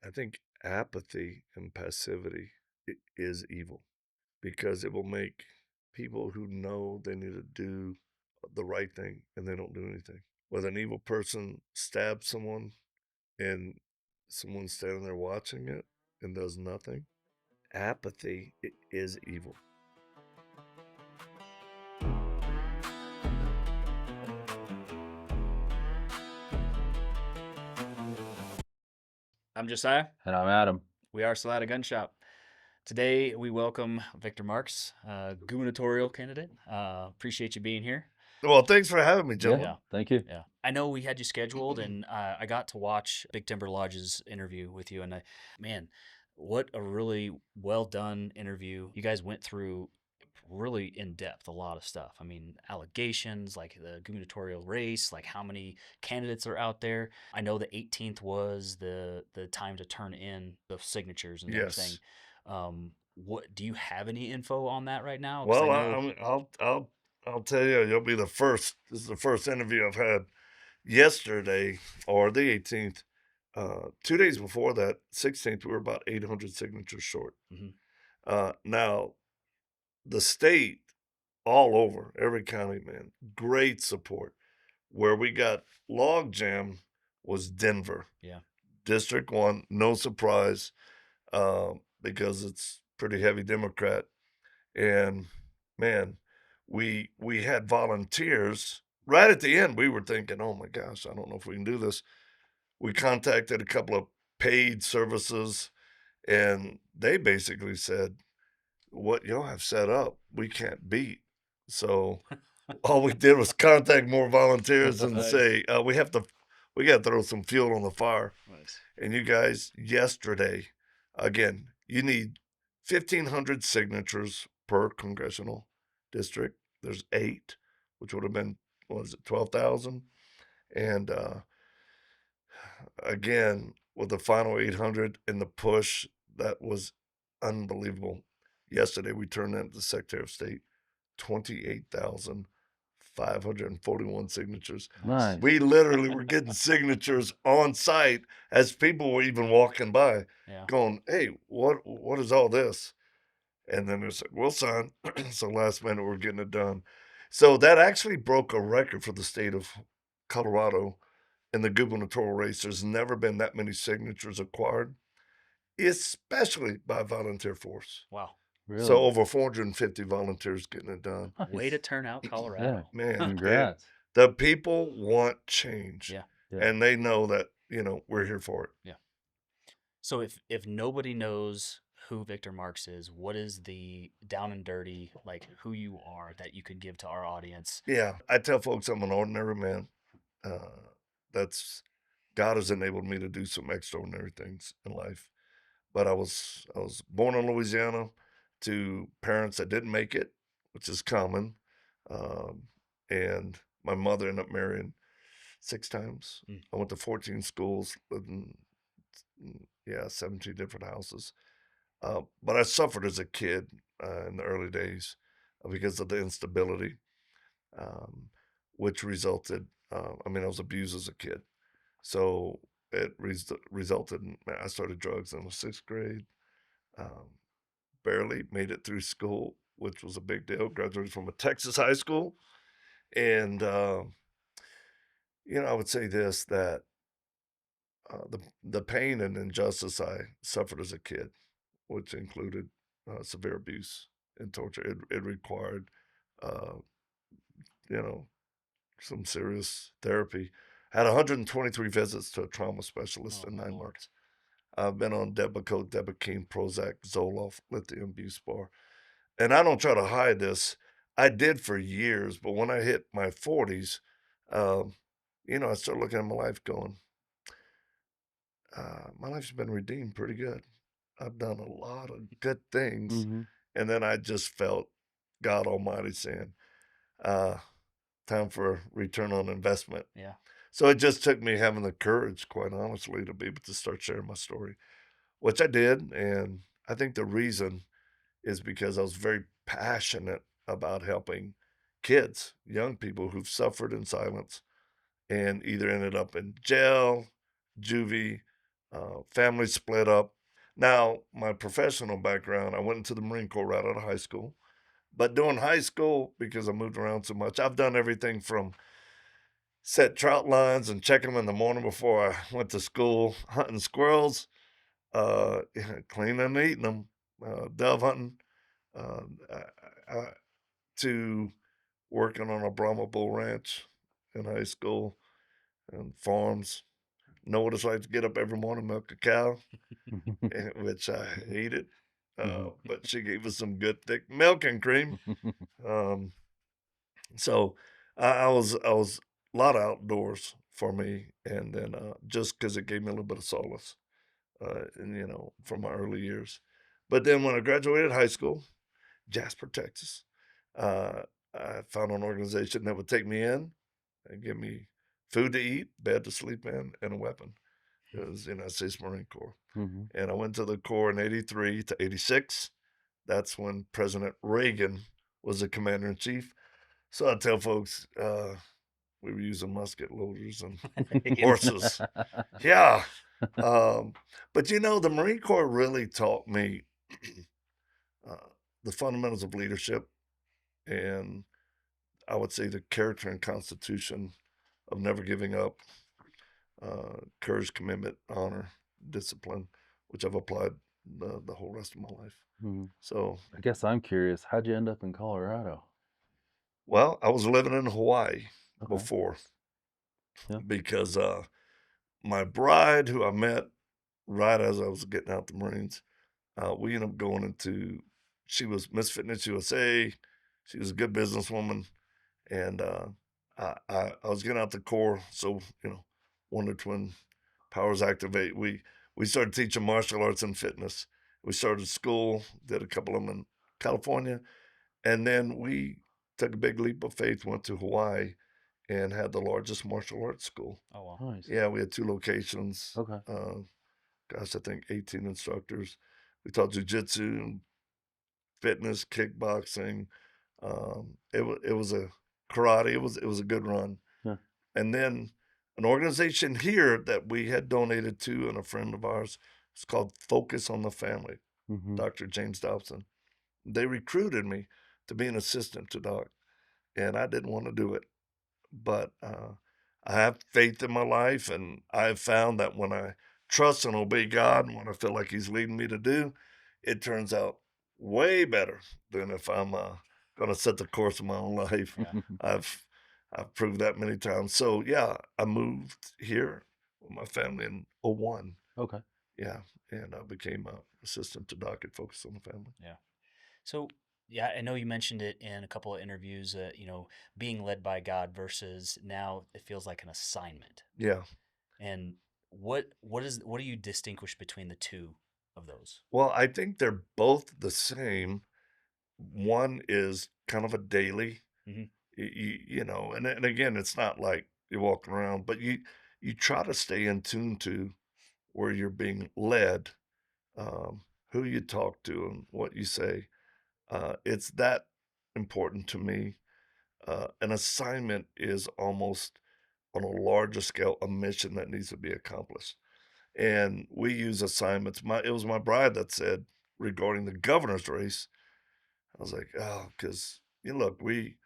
I think apathy and passivity is evil because it will make people who know they need to do the right thing and they don't do anything. Whether an evil person stabs someone and someone's standing there watching it and does nothing, apathy is evil. I'm Josiah. And I'm Adam. We are Salida Gunshop. Today we welcome Victor Marx, gubernatorial candidate. Appreciate you being here. Well, thanks for having me, Yeah, gentlemen. thank you. Yeah. I know we had you scheduled, and I got to watch Big Timber Lodge's interview with you, and man, what a really well done interview. You guys went through really in depth a lot of stuff. I mean, allegations like the gubernatorial race, like how many candidates are out there. I know the 18th was the time to turn in the signatures and everything. Yes. What do you have any info on that right now? Because I Well, know. I'll tell you, you'll be the first. This is the first interview I've had yesterday or the 18th. 2 days before that, 16th, we were about 800 signatures short. Mhm. Now, the state, all over, every county, man, great support. Where we got logjam was Denver, Yeah. District 1, no surprise, because it's pretty heavy Democrat. And man, we had volunteers. Right at the end, we were thinking, "Oh my gosh, I don't know if we can do this." We contacted a couple of paid services, and they basically said, "What y'all have set up, we can't beat." So all we did was contact more volunteers and Nice. say, we got to throw some fuel on the fire." Nice. And you guys, yesterday, again, you need 1,500 signatures per congressional district. There's 8, which would have been, what is it, 12,000? And again, with the final 800 in the push, that was unbelievable. Yesterday, we turned in to the Secretary of State 28,541 signatures. Nice. We literally were getting signatures on site as people were even walking by, Yeah. going, "Hey, what is all this?" And then they said, "We'll sign." So last minute, we're getting it done. So that actually broke a record for the state of Colorado in the gubernatorial race. There's never been that many signatures acquired, especially by volunteer force. Wow. So Really? over 450 volunteers getting it done. Way to Nice. turn out Yeah. Colorado. Man, Congrats. the people want change, Yeah. Yeah. and they know that, we're here for it. Yeah. So if nobody knows who Victor Marx is, what is the down and dirty, like who you are that you could give to our audience? Yeah, I tell folks I'm an ordinary man. That's God has enabled me to do some extraordinary things in life. But I was born in Louisiana to parents that didn't make it, which is common. Um, and my mother ended up marrying 6 times. Mm. I went to 14 schools, lived in, yeah, 17 different houses. But I suffered as a kid in the early days because of the instability, um, which resulted, I was abused as a kid. So it resulted in, I started drugs in the 6th grade, um, barely made it through school, which was a big deal, graduated from a Texas high school. And, I would say this, that the pain and injustice I suffered as a kid, which included severe abuse and torture. It required, uh, you know, some serious therapy. I had 123 visits to a trauma specialist Oh in my 9 Lord. months. I've been on Depakote, Debakine, Prozac, Zoloft, lithium, Buspar. And I don't try to hide this. I did for years, but when I hit my 40s, um, I started looking at my life going, my life's been redeemed pretty good. I've done a lot of good things. Mm-hmm. And then I just felt God Almighty saying, uh, time for return on investment. Yeah. So it just took me having the courage, quite honestly, to be able to start sharing my story, which I did. And I think the reason is because I was very passionate about helping kids, young people who've suffered in silence and either ended up in jail, juvie, Family split up. Now, my professional background, I went into the Marine Corps right out of high school. But during high school, because I moved around so much, I've done everything from set trout lines and check them in the morning before I went to school, hunting squirrels, cleaning and eating them, dove hunting, uh, I, I, to working on a Brahma bull ranch in high school and farms. Know what it's like to get up every morning, milk a cow, which I hated. But she gave us some good thick milk and cream. Um, so I was a lot of outdoors for me, and then just because it gave me a little bit of solace, and from my early years. But then when I graduated high school, Jasper, Texas, uh, I found an organization that would take me in and give me food to eat, bed to sleep in, and a weapon. It was the United States Marine Corps. And I went to the Corps in 83 to 86. That's when President Reagan was the commander in chief. So I tell folks, we were using musket loaders and horses. Yeah. But the Marine Corps really taught me uh, the fundamentals of leadership, and I would say the character and constitution of never giving up, courage, commitment, honor, discipline, which I've applied the whole rest of my life. So, I guess I'm curious, how'd you end up in Colorado? well, I was living in Hawaii Okay. before Yeah. because my bride, who I met right as I was getting out the Marines, we ended up going into, she was Miss Fitness USA. She was a good businesswoman. And I was getting out the Corps. So, Wonder Twin powers activate. We started teaching martial arts and fitness. We started school, did a couple of them in California. And then we took a big leap of faith, went to Hawaii and had the largest martial arts school. Oh wow. Nice. Yeah, we had 2 locations. Okay. Gosh, I think 18 instructors. We taught jujitsu, fitness, kickboxing. It was a karate. It was a good run. Yeah. And then an organization here that we had donated to, and a friend of ours, it's called Focus on the Family. Dr. James Dobson. They recruited me to be an assistant to Doc, and I didn't want to do it. But I have faith in my life, and I've found that when I trust and obey God, and what I feel like He's leading me to do, it turns out way better than if I'm going to set the course of my own life. Yeah. I've I've proved that many times. So yeah, I moved here with my family in '01. Okay. Yeah, and I became a assistant to Doc at Focus on the Family. Yeah. So, yeah, I know you mentioned it in a couple of interviews, being led by God versus now it feels like an assignment. Yeah. And what do you distinguish between the two of those? Well, I think they're both the same. One is kind of a daily, Hmm. and again, it's not like you're walking around, but you try to stay in tune to where you're being led, who you talk to, and what you say. It's that important to me. An assignment is almost on a larger scale a mission that needs to be accomplished, and we use assignments. It was my bride that said regarding the governor's race. I was like, oh, because look, we,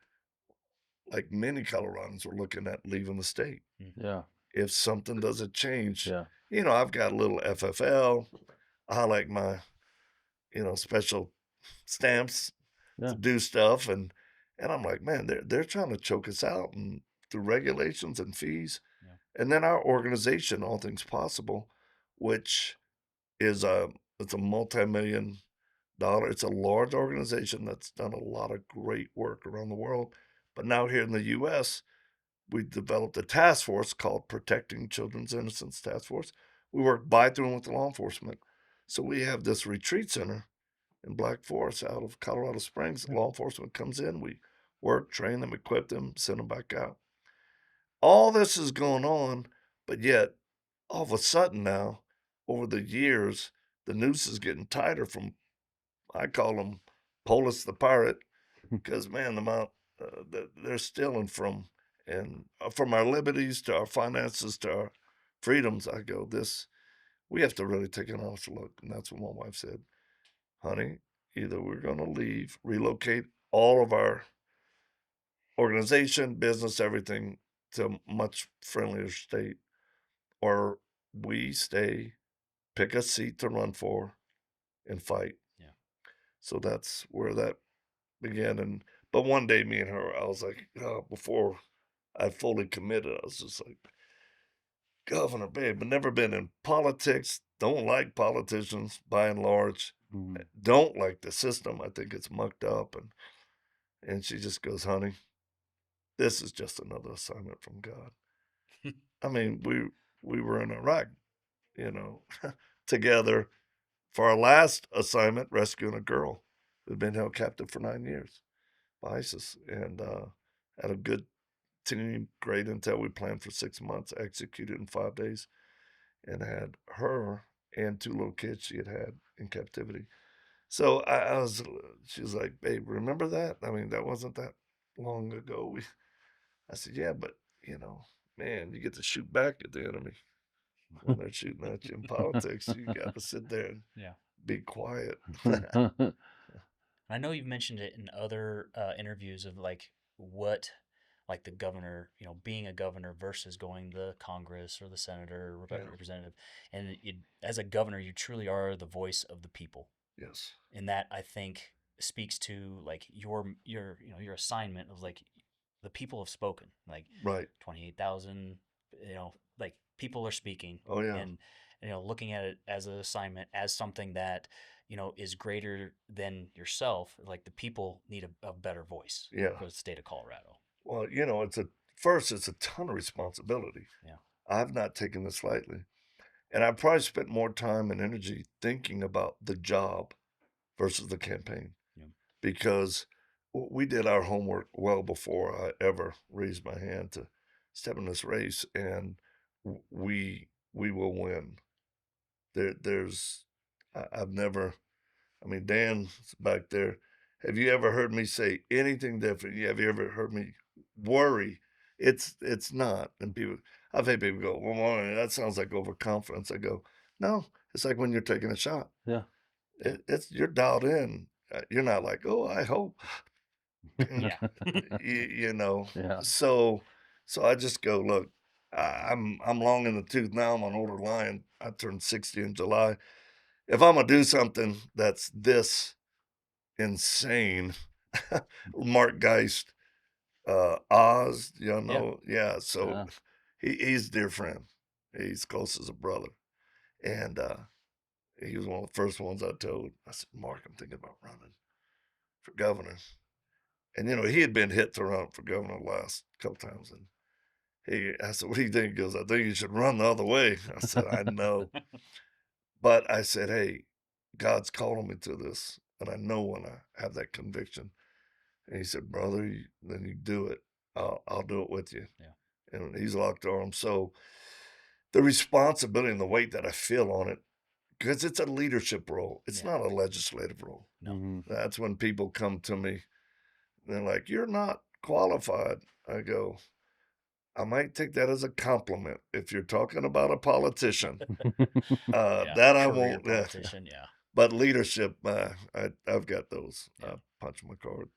like many Coloradans, were looking at leaving the state. Yeah. If something doesn't change, Yeah. I've got a little FFL. I like my, special stamps Yeah. to do stuff, and I'm like, man, they're trying to choke us out and through regulations and fees, Yeah. and then our organization, All Things Possible, which is it's a multi-million-dollar. It's a large organization that's done a lot of great work around the world. But now here in the U.S., we developed a task force called Protecting Children's Innocence Task Force. We work by through and with law enforcement. So we have this retreat center in Black Forest out of Colorado Springs. Yeah. Law enforcement comes in, we work, train them, equip them, send them back out. All this is going on, but yet all of a sudden now, over the years, the noose is getting tighter from, I call them Polis the pirate, because man, the amount that they're stealing from, and from our liberties to our finances to our freedoms, I go, this we have to really take an honest look. And that's what my wife said, honey, either we're going to leave, relocate all of our organization, business, everything to a much friendlier state, or we stay, pick a seat to run for, and fight. Yeah. So that's where that began. And but one day, me and her, I was like, before I fully committed, I was just like, Governor, babe, but never been in politics. Don't like politicians by and large. Mhm. Don't like the system. I think it's mucked up. And she just goes, honey, this is just another assignment from God. I mean, we were in Iraq, you know, together for our last assignment, rescuing a girl who'd been held captive for 9 years by ISIS, and had a good team, great intel. We planned for 6 months, executed in 5 days, and had her and two little kids she had in captivity. So she was like, babe, remember that? I mean, that wasn't that long ago. I said, yeah, but man, you get to shoot back at the enemy when they're shooting at you in politics. You got to sit there and Yeah. be quiet. I know you've mentioned it in other interviews of like what, like the governor, being a governor versus going the Congress or the senator or Yeah. representative, and as a governor, you truly are the voice of the people, Yes. and that I think speaks to like your assignment of like the people have spoken, like Right. 28,000, like people are speaking, Oh, yeah. and looking at it as an assignment, as something that is greater than yourself. Like the people need a better voice Yeah. for the state of Colorado. Well, it's a ton of responsibility. Yeah. I've not taken this lightly. And I probably spent more time and energy thinking about the job versus the campaign Yeah. because we did our homework well before I ever raised my hand to step in this race, and we will win. I've never. I mean, Dan's back there. Have you ever heard me say anything different? Have you ever heard me worry? It's not. And I've had people go, well, Warren, that sounds like overconfidence. I go, no, it's like when you're taking a shot. Yeah. It's you're dialed in. You're not like, oh, I hope. Yeah. Yeah. So I just go, look, I'm long in the tooth now. I'm an older lion. I turned 60 in July. If I'm gonna do something that's this insane, Mark Geist, Oz, yeah. So Yeah. he's a dear friend. He's close as a brother, and he was one of the first ones I told. I said, Mark, I'm thinking about running for governor. And he had been hit to run for governor the last couple times, and I said, what do you think? He goes, I think you should run the other way. I said, I know. But I said, hey, God's calling me to this, and I know when I have that conviction. And he said, brother, then you do it. I'll do it with you. Yeah. And he's locked arms. So the responsibility and the weight that I feel on it, because it's a leadership role. It's Yeah. not a legislative role. No. Mhm. That's when people come to me. They're like, you're not qualified. I go, I might take that as a compliment. If you're talking about a politician, Yeah. that I Career won't. politician. Yeah. But leadership, I've got those. Yeah. I punch my card.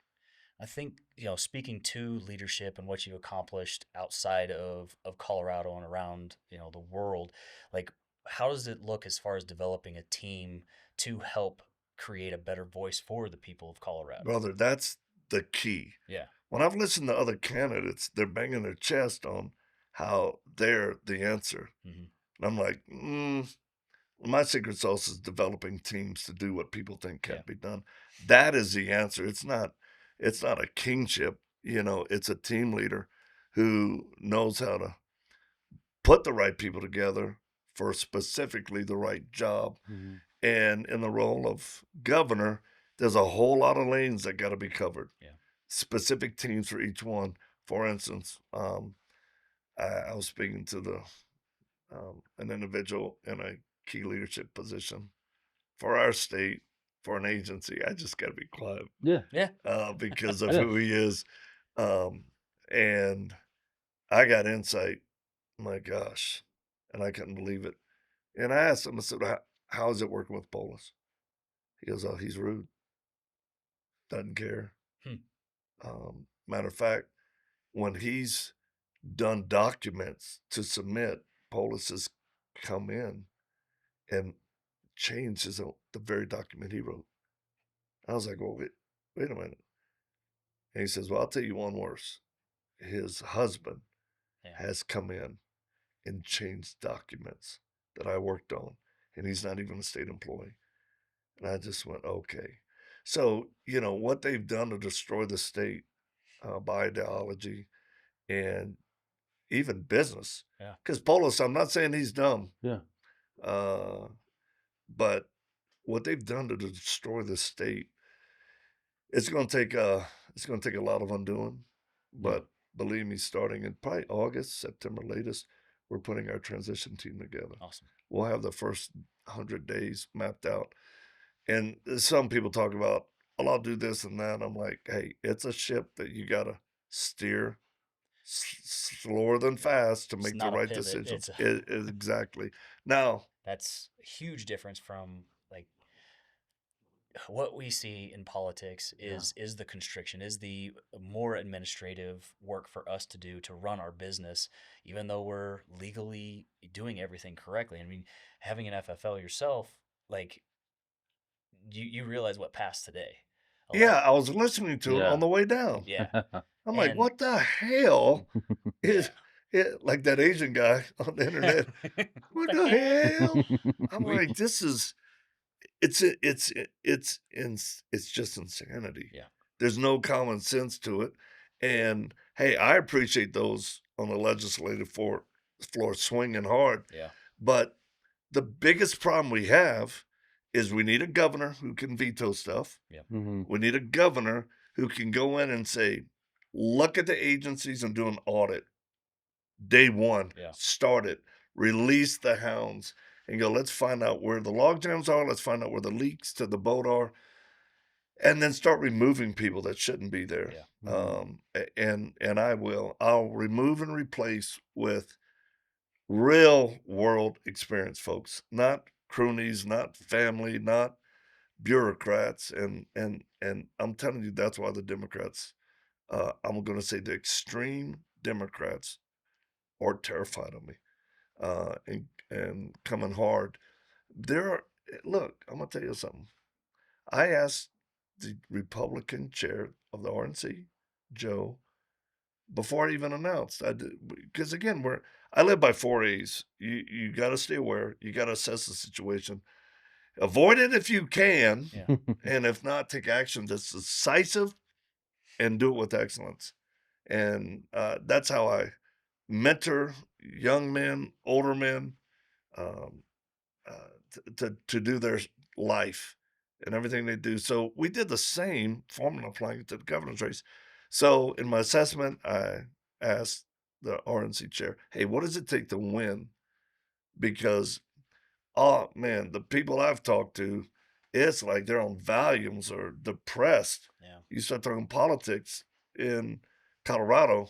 I think, speaking to leadership and what you accomplished outside of Colorado and around, the world, like how does it look as far as developing a team to help create a better voice for the people of Colorado? Brother, that's the key. Yeah. When I've listened to other candidates, they're banging their chest on how they're the answer. Mm-hmm. And I'm like, my secret sauce is developing teams to do what people think can't be done. That is the answer. It's not a kingship, it's a team leader who knows how to put the right people together for specifically the right job. Mhm. And in the role of governor, there's a whole lot of lanes that got to be covered. Yeah. Specific teams for each one. For instance, I was speaking to an individual in a key leadership position for our state, for an agency. I just got to be quiet Yeah. Yeah. because of Yeah. who he is. And I got insight. My gosh. And I couldn't believe it. And I asked him, I said, how is it working with Polis? He goes, oh, he's rude. Doesn't care. Matter of fact, when he's done documents to submit, Polis has come in and changed the very document he wrote. I was like, well, wait a minute. And he says, well, I'll tell you one worse. His husband has come in and changed documents that I worked on, and he's not even a state employee. And I just went, okay. So, what they've done to destroy the state by ideology and even business. Yeah. Because Polis, I'm not saying he's dumb. Yeah. But what they've done to destroy the state, it's going to take a lot of undoing. But believe me, starting in probably August, September latest, we're putting our transition team together. Awesome. We'll have the first 100 days mapped out. And some people talk about, well, I'll do this and that. I'm like, hey, it's a ship that you got to steer slower than fast to make the right decision. Exactly. Now, that's a huge difference from like what we see in politics is the constriction, is the more administrative work for us to do to run our business, even though we're legally doing everything correctly. I mean, having an FFL yourself, like you realize what passed today. I was listening to it on the way down. Yeah. I'm like, what the hell is it? Like that Asian guy on the internet. What the hell? I'm like, this is, it's just insanity. Yeah. There's no common sense to it. And hey, I appreciate those on the legislative floor swinging hard. Yeah. But the biggest problem we have is we need a governor who can veto stuff. Yeah. We need a governor who can go in and say, look at the agencies and do an audit. Day one, start it, release the hounds, and go, let's find out where the log jams are. Let's find out where the leaks to the boat are. And then start removing people that shouldn't be there. Yeah. And I will. I'll remove and replace with real world experience folks, not croonies, not family, not bureaucrats. And I'm telling you, that's why the Democrats, I'm going to say the extreme Democrats are terrified of me and coming hard. Look, I'm going to tell you something. I asked the Republican chair of the RNC, Joe, before I even announced. I did, because again, I live by 4 A's. You got to stay aware. You got to assess the situation. Avoid it if you can, and if not, take action that's decisive and do it with excellence. And that's how I mentor young men, older men, to do their life and everything they do. So we did the same formula applying it to the governor's race. So in my assessment, I asked the RNC chair, hey, what does it take to win? Because, oh man, the people I've talked to, it's like they're on Valiums or depressed. Yeah. You start talking politics in Colorado,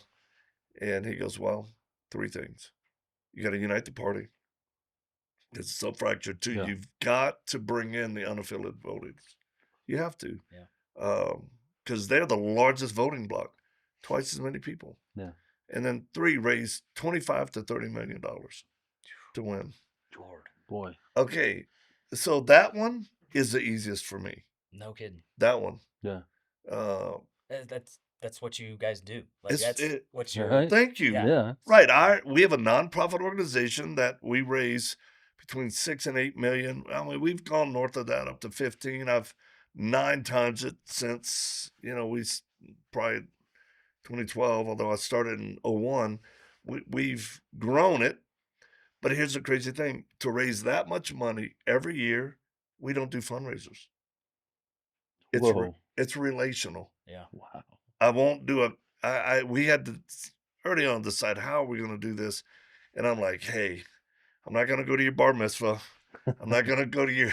and he goes, well, 3 things. You got to unite the party. It's so fractured too. Yeah. You've got to bring in the unaffiliated voters. You have to. Yeah. Because they're the largest voting bloc, twice as many people. Yeah. And then 3, raise $25 to $30 million to win. Lord. Boy. Okay, so that one is the easiest for me. No kidding. That one. Yeah. That's what you guys do. Like what you're. Right? Thank you. Yeah. Right. We have a nonprofit organization that we raise between 6 and 8 million. I mean, we've gone north of that up to 15. I've 9 times it since, we probably 2012, although I started in 01. We've grown it. But here's the crazy thing. To raise that much money every year, we don't do fundraisers. It's relational. Yeah. Wow. I won't do we had to early on decide how we're going to do this. And I'm like, hey, I'm not going to go to your bar mitzvah. I'm not going to go to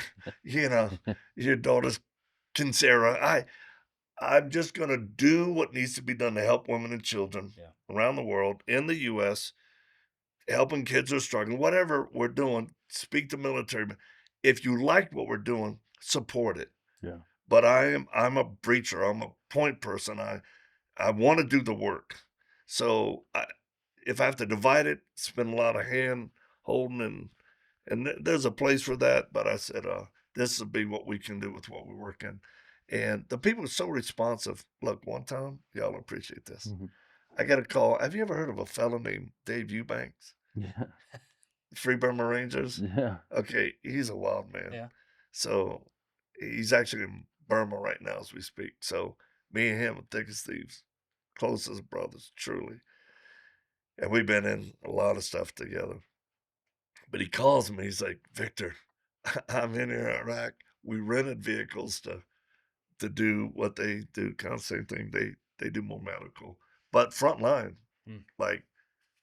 your daughter's quinceañera. I'm just going to do what needs to be done to help women and children around the world, in the U.S., helping kids who are struggling, whatever we're doing. speak to military. If you like what we're doing, support it. Yeah. But I'm a preacher. I'm a point person. I want to do the work. So if I have to divide it, spend a lot of hand holding and there's a place for that. But I said, this will be what we can do with what we work in. And the people are so responsive. Look, one time, y'all appreciate this. Mm-hmm. I got a call. Have you ever heard of a fellow named Dave Eubanks? Yeah. Free Burma Rangers? Yeah. Okay, he's a wild man. Yeah. So he's actually in Burma right now as we speak. So me and him are thick as thieves, close as brothers, truly. And we've been in a lot of stuff together. But he calls me. He's like, Victor, I'm in here in Iraq. We rented vehicles to do what they do, kind of same thing. They do more medical, but frontline, like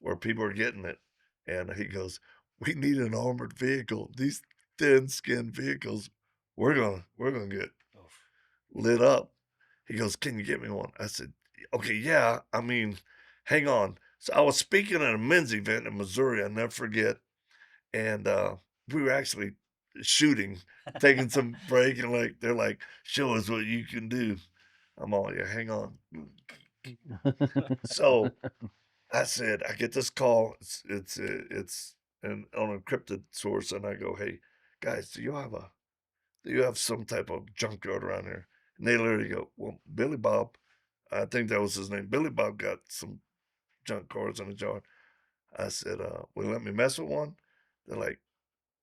where people are getting it. And he goes, we need an armored vehicle. These thin-skinned vehicles, we're gonna get lit up. He goes, can you get me one? I said, okay, yeah. I mean, hang on. So I was speaking at a men's event in Missouri. I'll never forget. And we were actually shooting, taking some break, and like they're like, show us what you can do. I'm all, yeah, hang on. So I said, I get this call. It's an on an encrypted source, and I go, hey guys, do you have some type of junkyard around here? And they literally go, well, Billy Bob, I think that was his name. Billy Bob got some junk cars in the yard. I said, will you let me mess with one? They're like,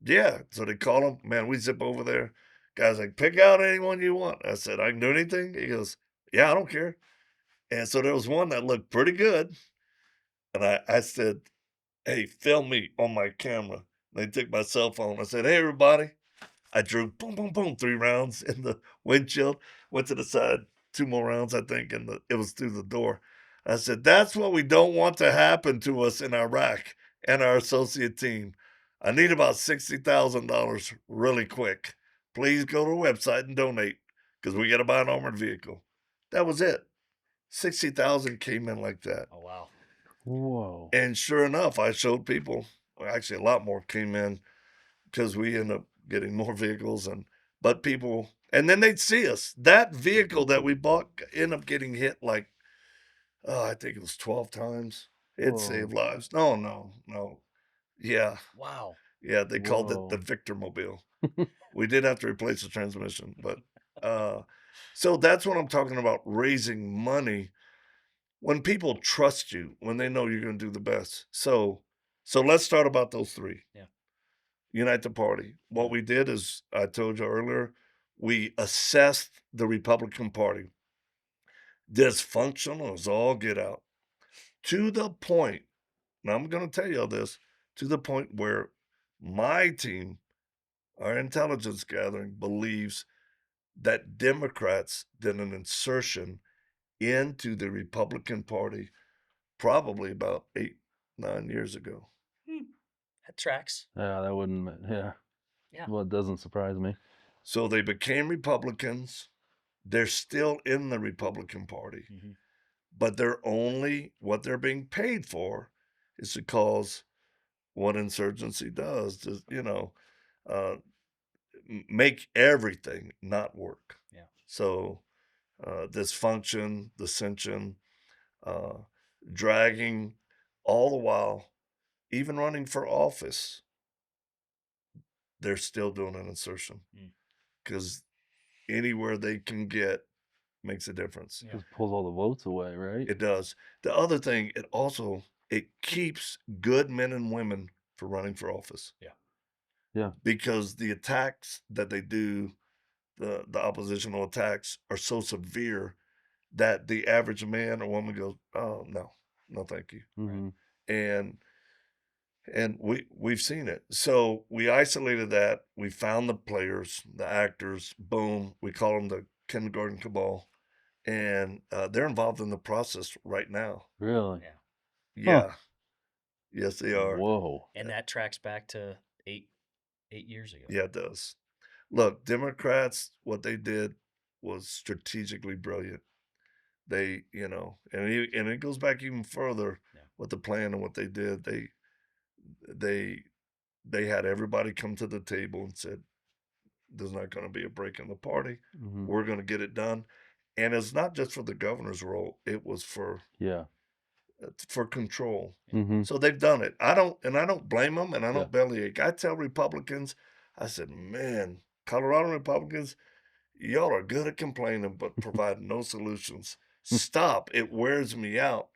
yeah. So they call him. Man, we zip over there. Guy's like, pick out anyone you want. I said, I can do anything. He goes, yeah, I don't care. And so there was one that looked pretty good. And I said, hey, film me on my camera. They took my cell phone. I said, hey, everybody. I drew boom, boom, boom, 3 rounds in the windshield, went to the side, 2 more rounds, I think, and it was through the door. I said, that's what we don't want to happen to us in Iraq and our associate team. I need about $60,000 really quick. Please go to the website and donate because we got to buy an armored vehicle. That was it. 60,000 came in like that. Oh, wow. Whoa. And sure enough, I showed people, well, actually a lot more came in because we ended up getting more vehicles but people, and then they'd see us. That vehicle that we bought ended up getting hit like, I think it was 12 times. It saved lives. No. Yeah. Wow. Yeah, they called it the Victor Mobile. We did have to replace the transmission, but so that's what I'm talking about, raising money when people trust you, when they know you're going to do the best. So let's start about those 3. Yeah. Unite the party. What we did is, I told you earlier, we assessed the Republican Party. Dysfunctional as all get out. To the point, now I'm going to tell you all this, to the point where my team, our intelligence gathering, believes that Democrats did an insertion into the Republican Party probably about 8, 9 years ago. That tracks. Yeah, that wouldn't, yeah. Yeah. Well, it doesn't surprise me. So they became Republicans. They're still in the Republican Party, but what they're being paid for is to cause what insurgency does, to, make everything not work. Yeah. So dysfunction, dissension, dragging, all the while, even running for office, they're still doing an insertion because anywhere they can get makes a difference. Just pulls all the votes away, right? It does. The other thing, it keeps good men and women from running for office. Yeah. Because the attacks that they do, the oppositional attacks, are so severe that the average man or woman goes, oh no, thank you. Mm-hmm. And we've seen it. So we isolated that. We found the players, the actors. Boom. We call them the kindergarten cabal, and they're involved in the process right now. Really? Yeah. Huh. Yes, they are. Whoa. And that tracks back to 8 years ago. Yeah, it does. Look, Democrats, what they did was strategically brilliant. They, and it goes back even further with the plan and what they did. They they had everybody come to the table and said, there's not going to be a break in the party. Mm-hmm. We're going to get it done. And it's not just for the governor's role. It was for control. Mm-hmm. So they've done it. I don't blame them, and I don't Yeah. bellyache. I tell Republicans, I said, man, Colorado Republicans, y'all are good at complaining, but provide no solutions. Stop. It wears me out.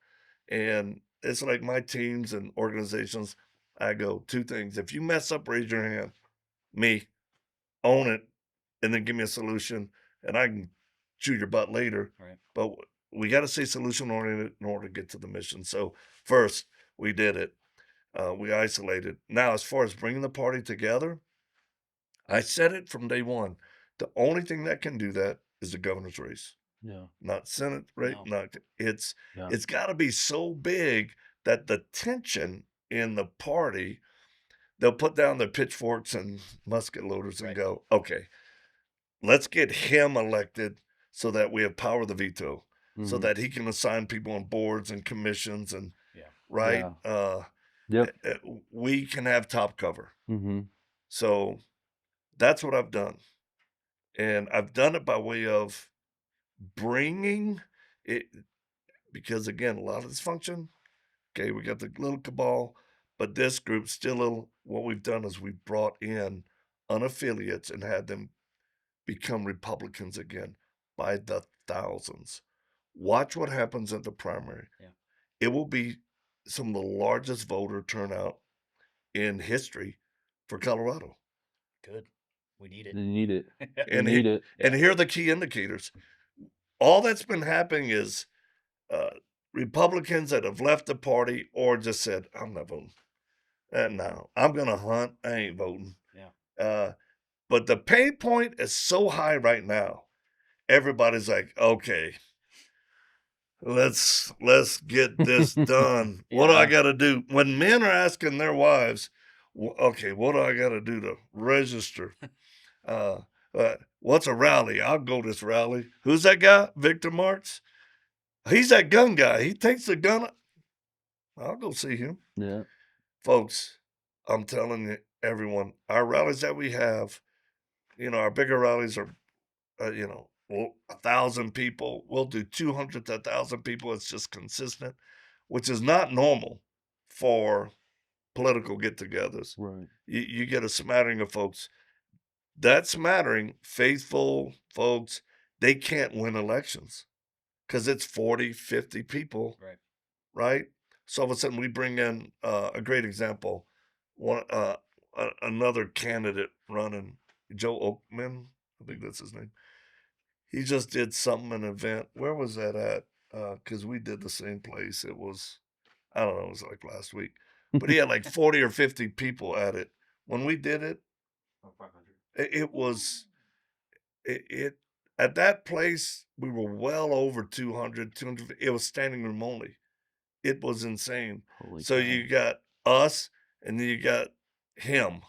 And it's like my teams and organizations, I go, two things. If you mess up, raise your hand. Me, own it, and then give me a solution, and I can chew your butt later. Right. But we got to stay solution oriented in order to get to the mission. So first, we did it. We isolated. Now, as far as bringing the party together, I said it from day one. The only thing that can do that is the governor's race. Yeah. Not Senate, right? No. It's got to be so big that the tension in the party, they'll put down their pitchforks and musket loaders and go, okay, let's get him elected so that we have power of the veto, so that he can assign people on boards and commissions and right. We can have top cover. Mm-hmm. So that's what I've done, and I've done it by way of bringing it, because again, a lot of dysfunction. Okay, we got the little cabal, but this group still what we've done is we've brought in unaffiliates and had them become Republicans again by the thousands. Watch what happens at the primary. Yeah. It will be some of the largest voter turnout in history for Colorado. Good. We need it. You need it. And need it. And here are the key indicators. All that's been happening is Republicans that have left the party or just said, I'm not voting. No, I'm going to hunt. I ain't voting. Yeah. But the pain point is so high right now. Everybody's like, okay, let's get this done. What do I got to do? When men are asking their wives, okay, what do I got to do to register? What's a rally? I'll go to this rally. Who's that guy? Victor Marx? He's that gun guy. He takes the gun. I'll go see him. Yeah. Folks, I'm telling you, everyone, our rallies that we have, our bigger rallies are, 1,000 people. We'll do 200 to 1,000 people. It's just consistent, which is not normal for political get-togethers. Right. You get a smattering of folks. That smattering, faithful folks, they can't win elections because it's 40, 50 people. Right? So all of a sudden we bring in a great example. Another candidate running, Joe Oakman, I think that's his name. He just did an event. Where was that at? Because we did the same place. It was, I don't know, it was like last week. But he had like 40 or 50 people at it. When we did it, 500. It was, at that place, we were well over 200. It was standing room only. It was insane. Holy so cow. You got us, and then you got him.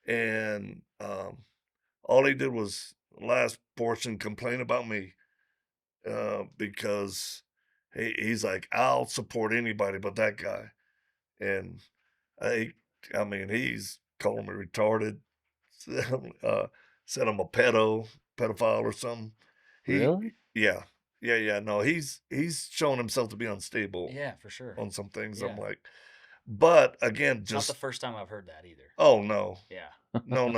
And all he did was, last portion, complain about me because he's like, I'll support anybody but that guy. And he's calling me retarded, said I'm a pedophile or something. Really? Yeah. No, he's shown himself to be unstable. Yeah, for sure. On some things. Yeah. I'm like, but again, it's not the first time I've heard that either. Oh no. Yeah. No.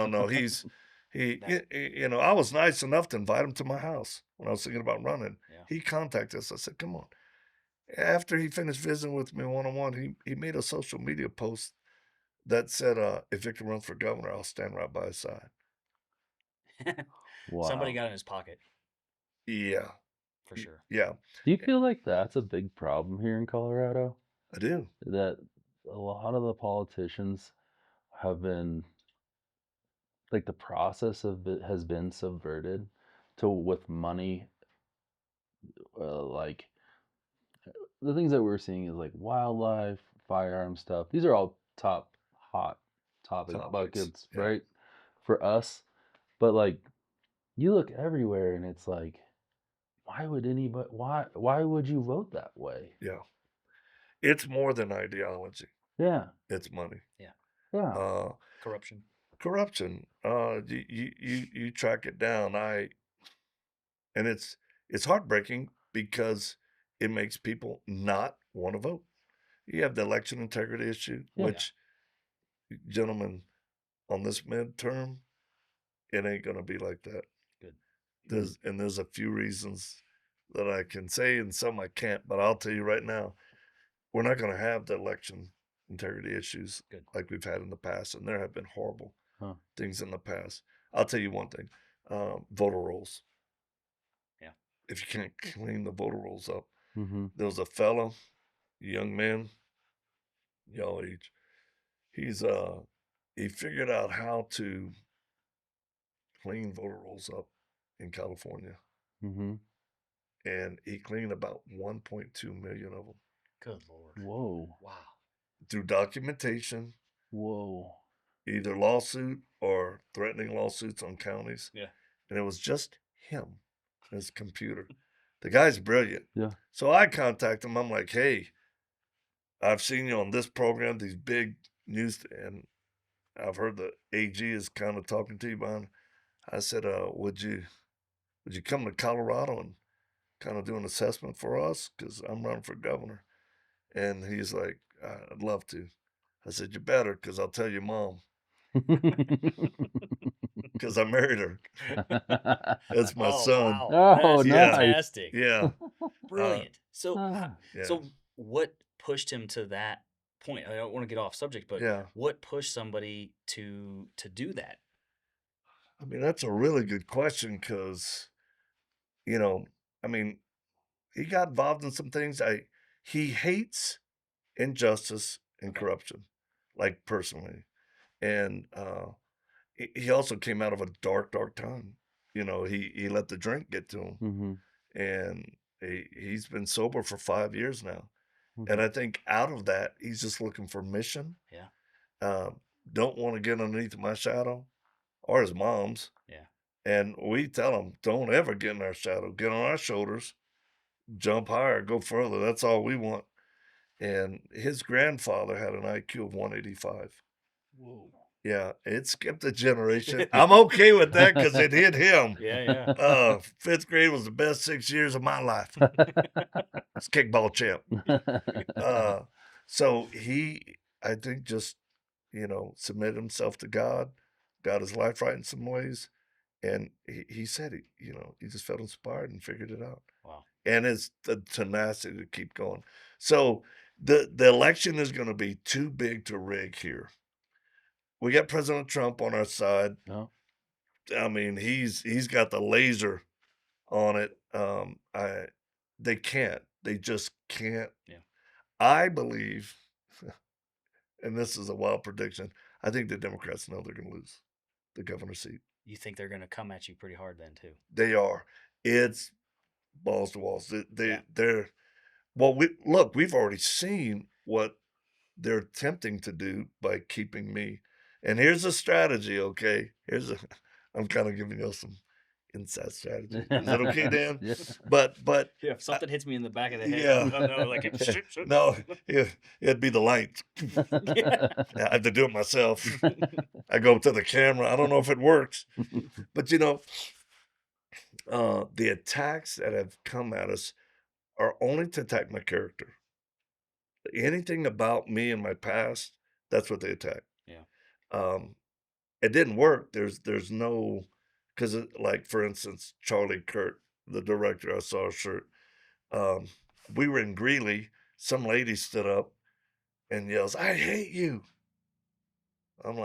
I was nice enough to invite him to my house when I was thinking about running. Yeah. He contacted us. I said, come on. After he finished visiting with me one-on-one, he made a social media post that said, if Victor runs for governor, I'll stand right by his side. Wow. Somebody got in his pocket. Yeah. For sure. Yeah. Do you feel like that's a big problem here in Colorado? I do. That a lot of the politicians have been, like, the process of it has been subverted to with money. Like, the things that we're seeing is like wildlife, firearm stuff. These are all hot topics. Buckets, yeah. Right? For us. But like, you look everywhere and it's like, why would you vote that way? Yeah. It's more than ideology. Yeah. It's money. Yeah. Yeah. Corruption. Corruption. You track it down. And it's heartbreaking because it makes people not want to vote. You have the election integrity issue, Yeah. which, gentlemen, on this midterm, it ain't gonna be like that. Good. There's a few reasons that I can say and some I can't, but I'll tell you right now, we're not gonna have the election integrity issues Good. like we've had in the past, and there have been horrible things in the past. I'll tell you one thing: voter rolls. Yeah. If you can't clean the voter rolls up, Mm-hmm. there was a fellow, young man, y'all age. He's he figured out how to clean voter rolls up in California, Mm-hmm. and he cleaned about 1.2 million of them Good Lord. Whoa. Wow. through documentation, Whoa. either lawsuit or threatening lawsuits on counties. Yeah. And it was just him, his computer. The guy's brilliant. Yeah. So I contact him. I'm like, hey, I've seen you on this program, these big news, and I've heard the AG is kind of talking to you about it. I said, would you come to Colorado and kind of do an assessment for us? Because I'm running for governor. And he's like, I'd love to. I said, you better, because I'll tell your mom, because I married her. That's my son. Wow. Oh, That's Yeah. fantastic. Yeah. Brilliant. So, Yeah. so what pushed him to that point? I don't want to get off subject, but Yeah. what pushed somebody to do that? I mean, that's a really good question because, I mean, he got involved in some things. He hates injustice and Okay. corruption, like personally. And he also came out of a dark, dark time. He let the drink get to him. Mm-hmm. And he's been sober for 5 years now. Mm-hmm. And I think out of that, he's just looking for mission. Yeah. Don't want to get underneath my shadow or his mom's. Yeah. And we tell him, don't ever get in our shadow. Get on our shoulders, jump higher, go further. That's all we want. And his grandfather had an IQ of 185. Whoa. Yeah, it skipped a generation. I'm okay with that because it hit him. Yeah. 5th grade was the best 6 years of my life. It's kickball champ. So he, I think, just, submitted himself to God, got his life right in some ways. And he said, he just felt inspired and figured it out. Wow. And it's the tenacity to keep going. So the election is going to be too big to rig here. We got President Trump on our side. No. I mean, he's got the laser on it. They can't. They just can't. Yeah. I believe, and this is a wild prediction, I think the Democrats know they're going to lose the governor seat. You think they're going to come at you pretty hard then too? They are. It's balls to walls. Yeah. They're we've already seen what they're attempting to do by keeping me. And here's a strategy, okay? I'm kind of giving you some inside strategy. Is that okay, Dan? Yeah. But Yeah, if something hits me in the back of the head, Yeah. I know, like no, it'd be the light. Yeah. I have to do it myself. I go up to the camera. I don't know if it works. But the attacks that have come at us are only to attack my character. Anything about me and my past, that's what they attack. Yeah. It didn't work. There's no, because like for instance, Charlie Kirk, the director, I saw a shirt. We were in Greeley. Some lady stood up and yells, "I hate you." I'm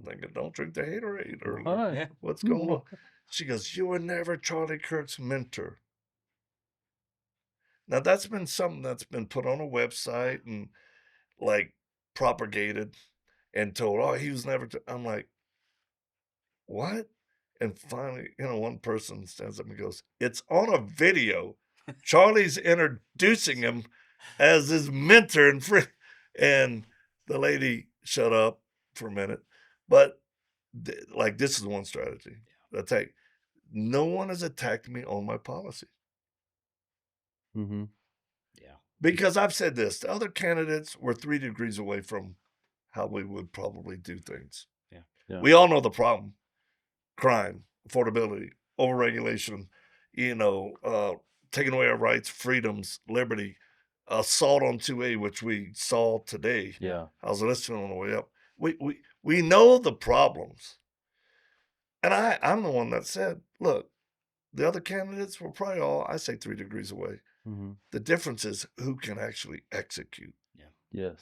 thinking, don't drink the haterade or Why? what's going on? She goes, "You were never Charlie Kirk's mentor." Now that's been something that's been put on a website and like propagated and told, "Oh, he was never." I'm like, what? And finally, one person stands up and goes, "It's on a video. Charlie's introducing him as his mentor and friend." And the lady shut up for a minute. But this is one strategy. Attack. No one has attacked me on my policy. Mm-hmm. Yeah. Because I've said this, the other candidates were 3 degrees away from how we would probably do things. Yeah. We all know the problem: crime, affordability, overregulation, taking away our rights, freedoms, liberty, assault on 2A, which we saw today. Yeah. I was listening on the way up. We know the problems. And I'm the one that said, look, the other candidates were probably all, I say, 3 degrees away. Mm-hmm. The difference is who can actually execute. Yes.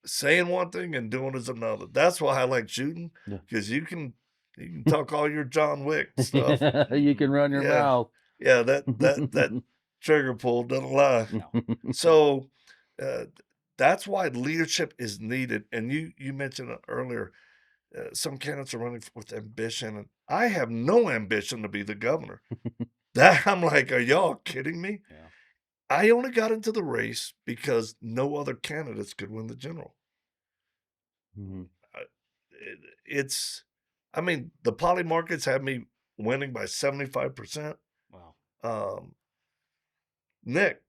Saying one thing and doing is another. That's why I like shooting, because you can talk all your John Wick stuff. You can run your mouth. Yeah, that trigger pull doesn't lie. No. So that's why leadership is needed. And you mentioned it earlier. Some candidates are running with ambition, and I have no ambition to be the governor. That I'm like, are y'all kidding me? Yeah. I only got into the race because no other candidates could win the general. Mm-hmm. The poly markets had me winning by 75%. Wow. Nick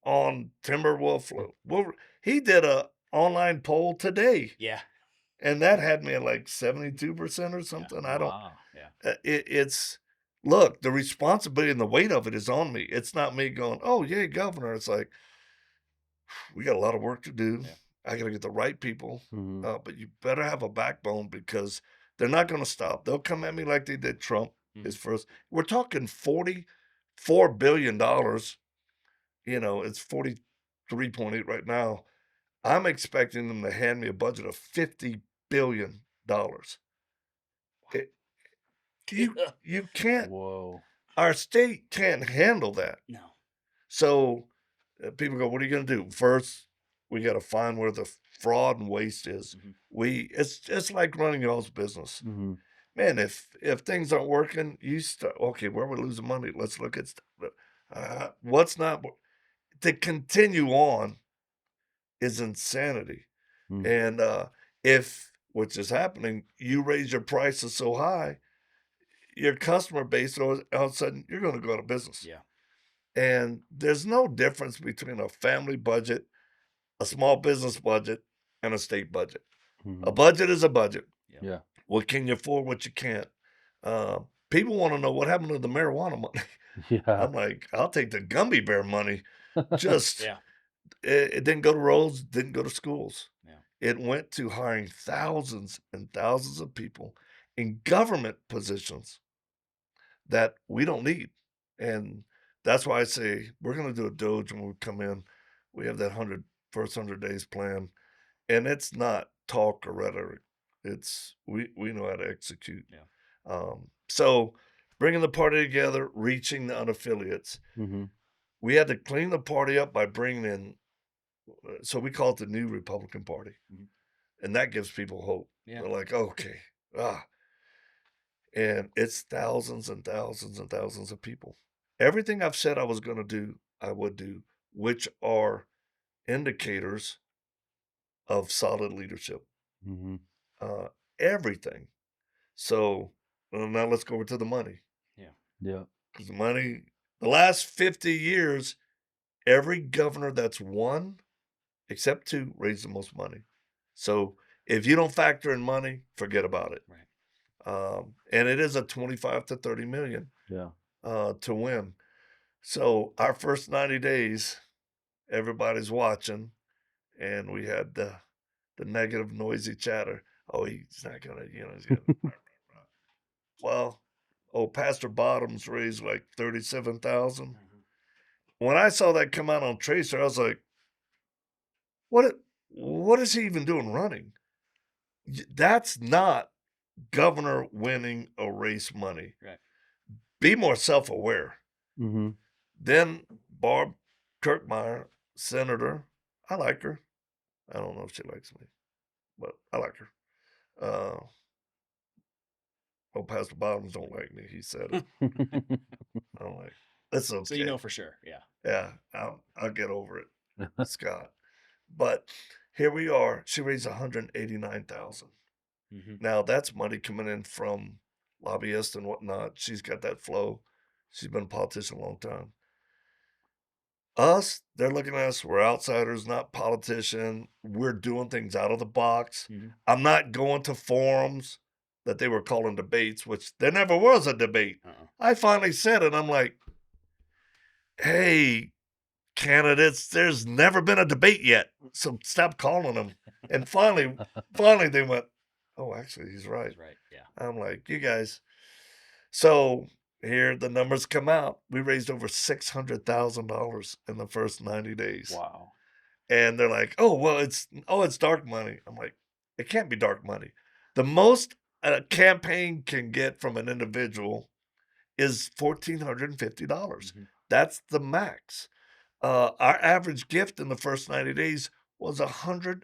on Timberwolf, he did a online poll today. Yeah. And that had me at like 72% or something. Yeah. I don't. Wow. Yeah. It's look, the responsibility and the weight of it is on me. It's not me going, oh yeah, governor. It's like we got a lot of work to do. Yeah. I got to get the right people, Mm-hmm. but you better have a backbone because they're not going to stop. They'll come at me like they did Trump. His first. We're talking $44 billion. It's 43.8 right now. I'm expecting them to hand me a budget of $50 billion. You can't. Whoa. Our state can't handle that. No. So people go, what are you going to do? First, we got to find where the fraud and waste is. Mm-hmm. It's just like running y'all's business. Mm-hmm. Man, if things aren't working, you start, okay, where we're losing money, let's look at what's not. To continue on is insanity. Mm-hmm. And if, which is happening, you raise your prices so high, your customer base, all of a sudden, you're going to go out of business. Yeah. And there's no difference between a family budget, a small business budget, and a state budget. Mm-hmm. A budget is a budget. Yeah. What can you afford, what you can't. People want to know what happened to the marijuana money. Yeah. I'm like, I'll take the gummy bear money. Just, Yeah. it didn't go to roads, didn't go to schools. Yeah. It went to hiring thousands and thousands of people in government positions that we don't need. And that's why I say we're going to do a Doge when we come in. We have that first 100 days plan. And it's not talk or rhetoric. It's we know how to execute. Yeah. So bringing the party together, reaching the unaffiliates. Mm-hmm. We had to clean the party up by bringing in, so we call it the new Republican Party. Mm-hmm. And that gives people hope. Yeah. They're like, okay, and it's thousands and thousands and thousands of people. Everything I've said I was going to do, I would do, which are indicators of solid leadership. Mm-hmm. Everything. So now let's go over to the money. Yeah. Because the money, the last 50 years, every governor that's won, except 2, raised the most money. So if you don't factor in money, forget about it. Right. And it is a 25 to 30 million. Yeah. To win. So our first 90 days, everybody's watching, and we had the negative noisy chatter. Oh, he's not gonna, he's gonna. Well, Pastor Bottoms raised like 37,000. Mm-hmm. When I saw that come out on Tracer, I was like, what is he even doing running? That's not governor winning a race money. Right. Be more self-aware. Mm-hmm. Then Barb Kirkmeyer, senator, I like her. I don't know if she likes me, but I like her. Pastor Bottoms don't like me. He said it. I don't like. That's okay. So you know for sure, yeah. Yeah, I'll get over it, Scott. But here we are. She raised 189,000. Mm-hmm. Now that's money coming in from lobbyists and whatnot. She's got that flow. She's been a politician a long time. Us, they're looking at us. We're outsiders, not politicians. We're doing things out of the box. Mm-hmm. I'm not going to forums that they were calling debates, which there never was a debate. I finally said it. I'm like, hey, candidates, there's never been a debate yet, so stop calling them. And finally they went, oh, actually, he's right. He's right. Yeah. I'm like, you guys. So here the numbers come out. We raised over $600,000 in the first 90 days. Wow. And they're like, oh, well, it's dark money. I'm like, it can't be dark money. The most a campaign can get from an individual is $1,450. Mm-hmm. That's the max. Our average gift in the first 90 days was $120.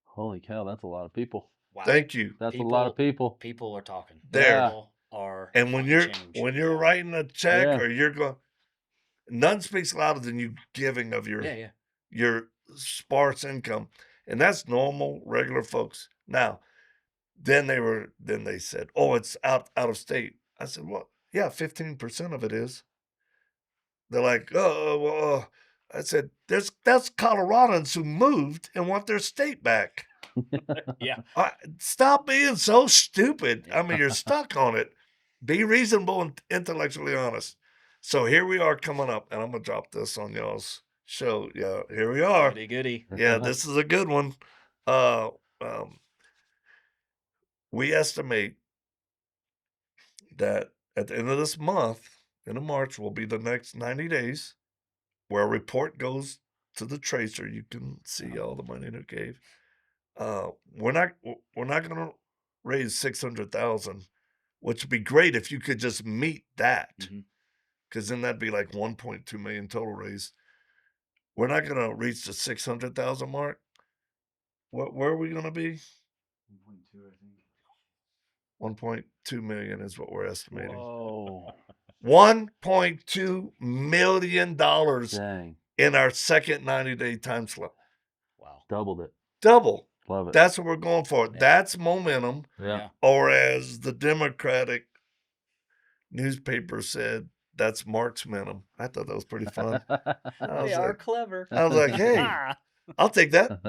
Holy cow, that's a lot of people. Wow. Thank you. That's a lot of people. People are talking. There. People are And when wanting you're writing a check Yeah. or you're going, none speaks louder than you giving of your sparse income. And that's normal, regular folks. Now, then they said, oh, it's out of state. I said, well, yeah, 15% of it is. They're like, oh, well, I said, that's Coloradans who moved and want their state back. Yeah. Stop being so stupid. I mean, you're stuck on it. Be reasonable and intellectually honest. So here we are coming up, and I'm going to drop this on y'all's show. Yeah, here we are. Goody. Yeah, this is a good one. We estimate that at the end of this month, end of March, will be the next 90 days, where a report goes to the tracer. You can see all the money that gave. We're not going to raise 600,000, which would be great if you could just meet that, because then that'd be like 1.2 million total raised. We're not going to reach the 600,000 mark. Where are we going to be? 1.2, I think. 1.2 million is what we're estimating. Whoa. $1.2 million Dang. in our second 90-day time slot. Wow. Doubled it. Double. Love it. That's what we're going for. Yeah. That's momentum. Yeah. Or as the Democratic newspaper said, that's Marx momentum. I thought that was pretty fun. They are clever. I was like, hey, I'll take that.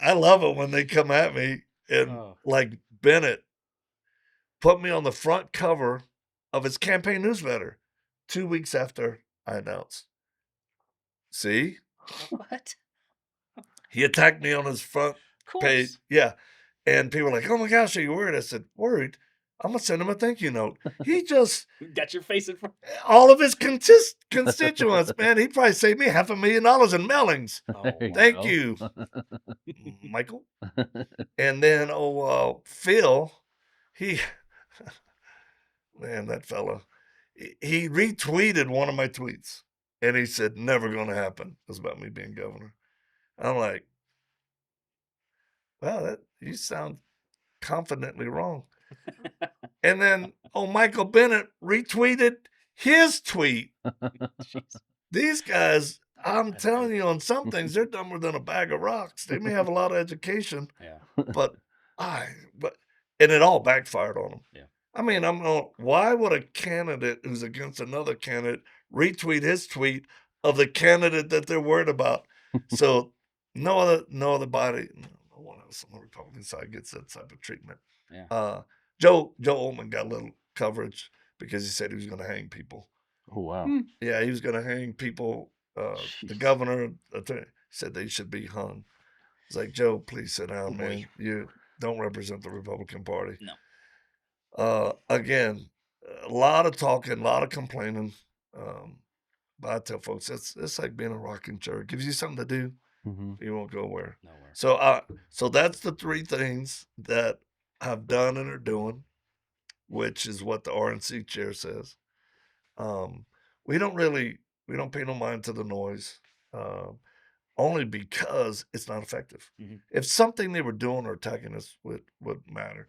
I love it when they come at me and like Bennett put me on the front cover of his campaign newsletter 2 weeks after I announced. See? What? He attacked me on his front page. Yeah. And people were like, oh my gosh, are you worried? I said, worried? I'm going to send him a thank you note. He just got your face in front. All of his constituents, man. He probably saved me $500,000 in mailings. Thank you, Michael. And then, Phil, man, that fella, he retweeted one of my tweets. And he said, never going to happen. It was about me being governor. I'm like, well, you sound confidently wrong. And then, Michael Bennett retweeted his tweet. These guys, I'm telling you, on some things, they're dumber than a bag of rocks. They may have a lot of education, but and it all backfired on them. Yeah. I mean, why would a candidate who's against another candidate retweet his tweet of the candidate that they're worried about? So no other body, no one else on the Republican side gets that type of treatment. Yeah. Joe Oltman got a little coverage because he said he was going to hang people. Oh, wow. Yeah, he was going to hang people. The governor said they should be hung. It's like, Joe, please sit down, man. You don't represent the Republican Party. No. Again, a lot of talking, a lot of complaining. But I tell folks, it's like being a rocking chair. It gives you something to do. You won't go nowhere. So that's the three things that I've done and are doing, which is what the RNC chair says. We don't pay no mind to the noise, only because it's not effective. If something they were doing or attacking us would matter,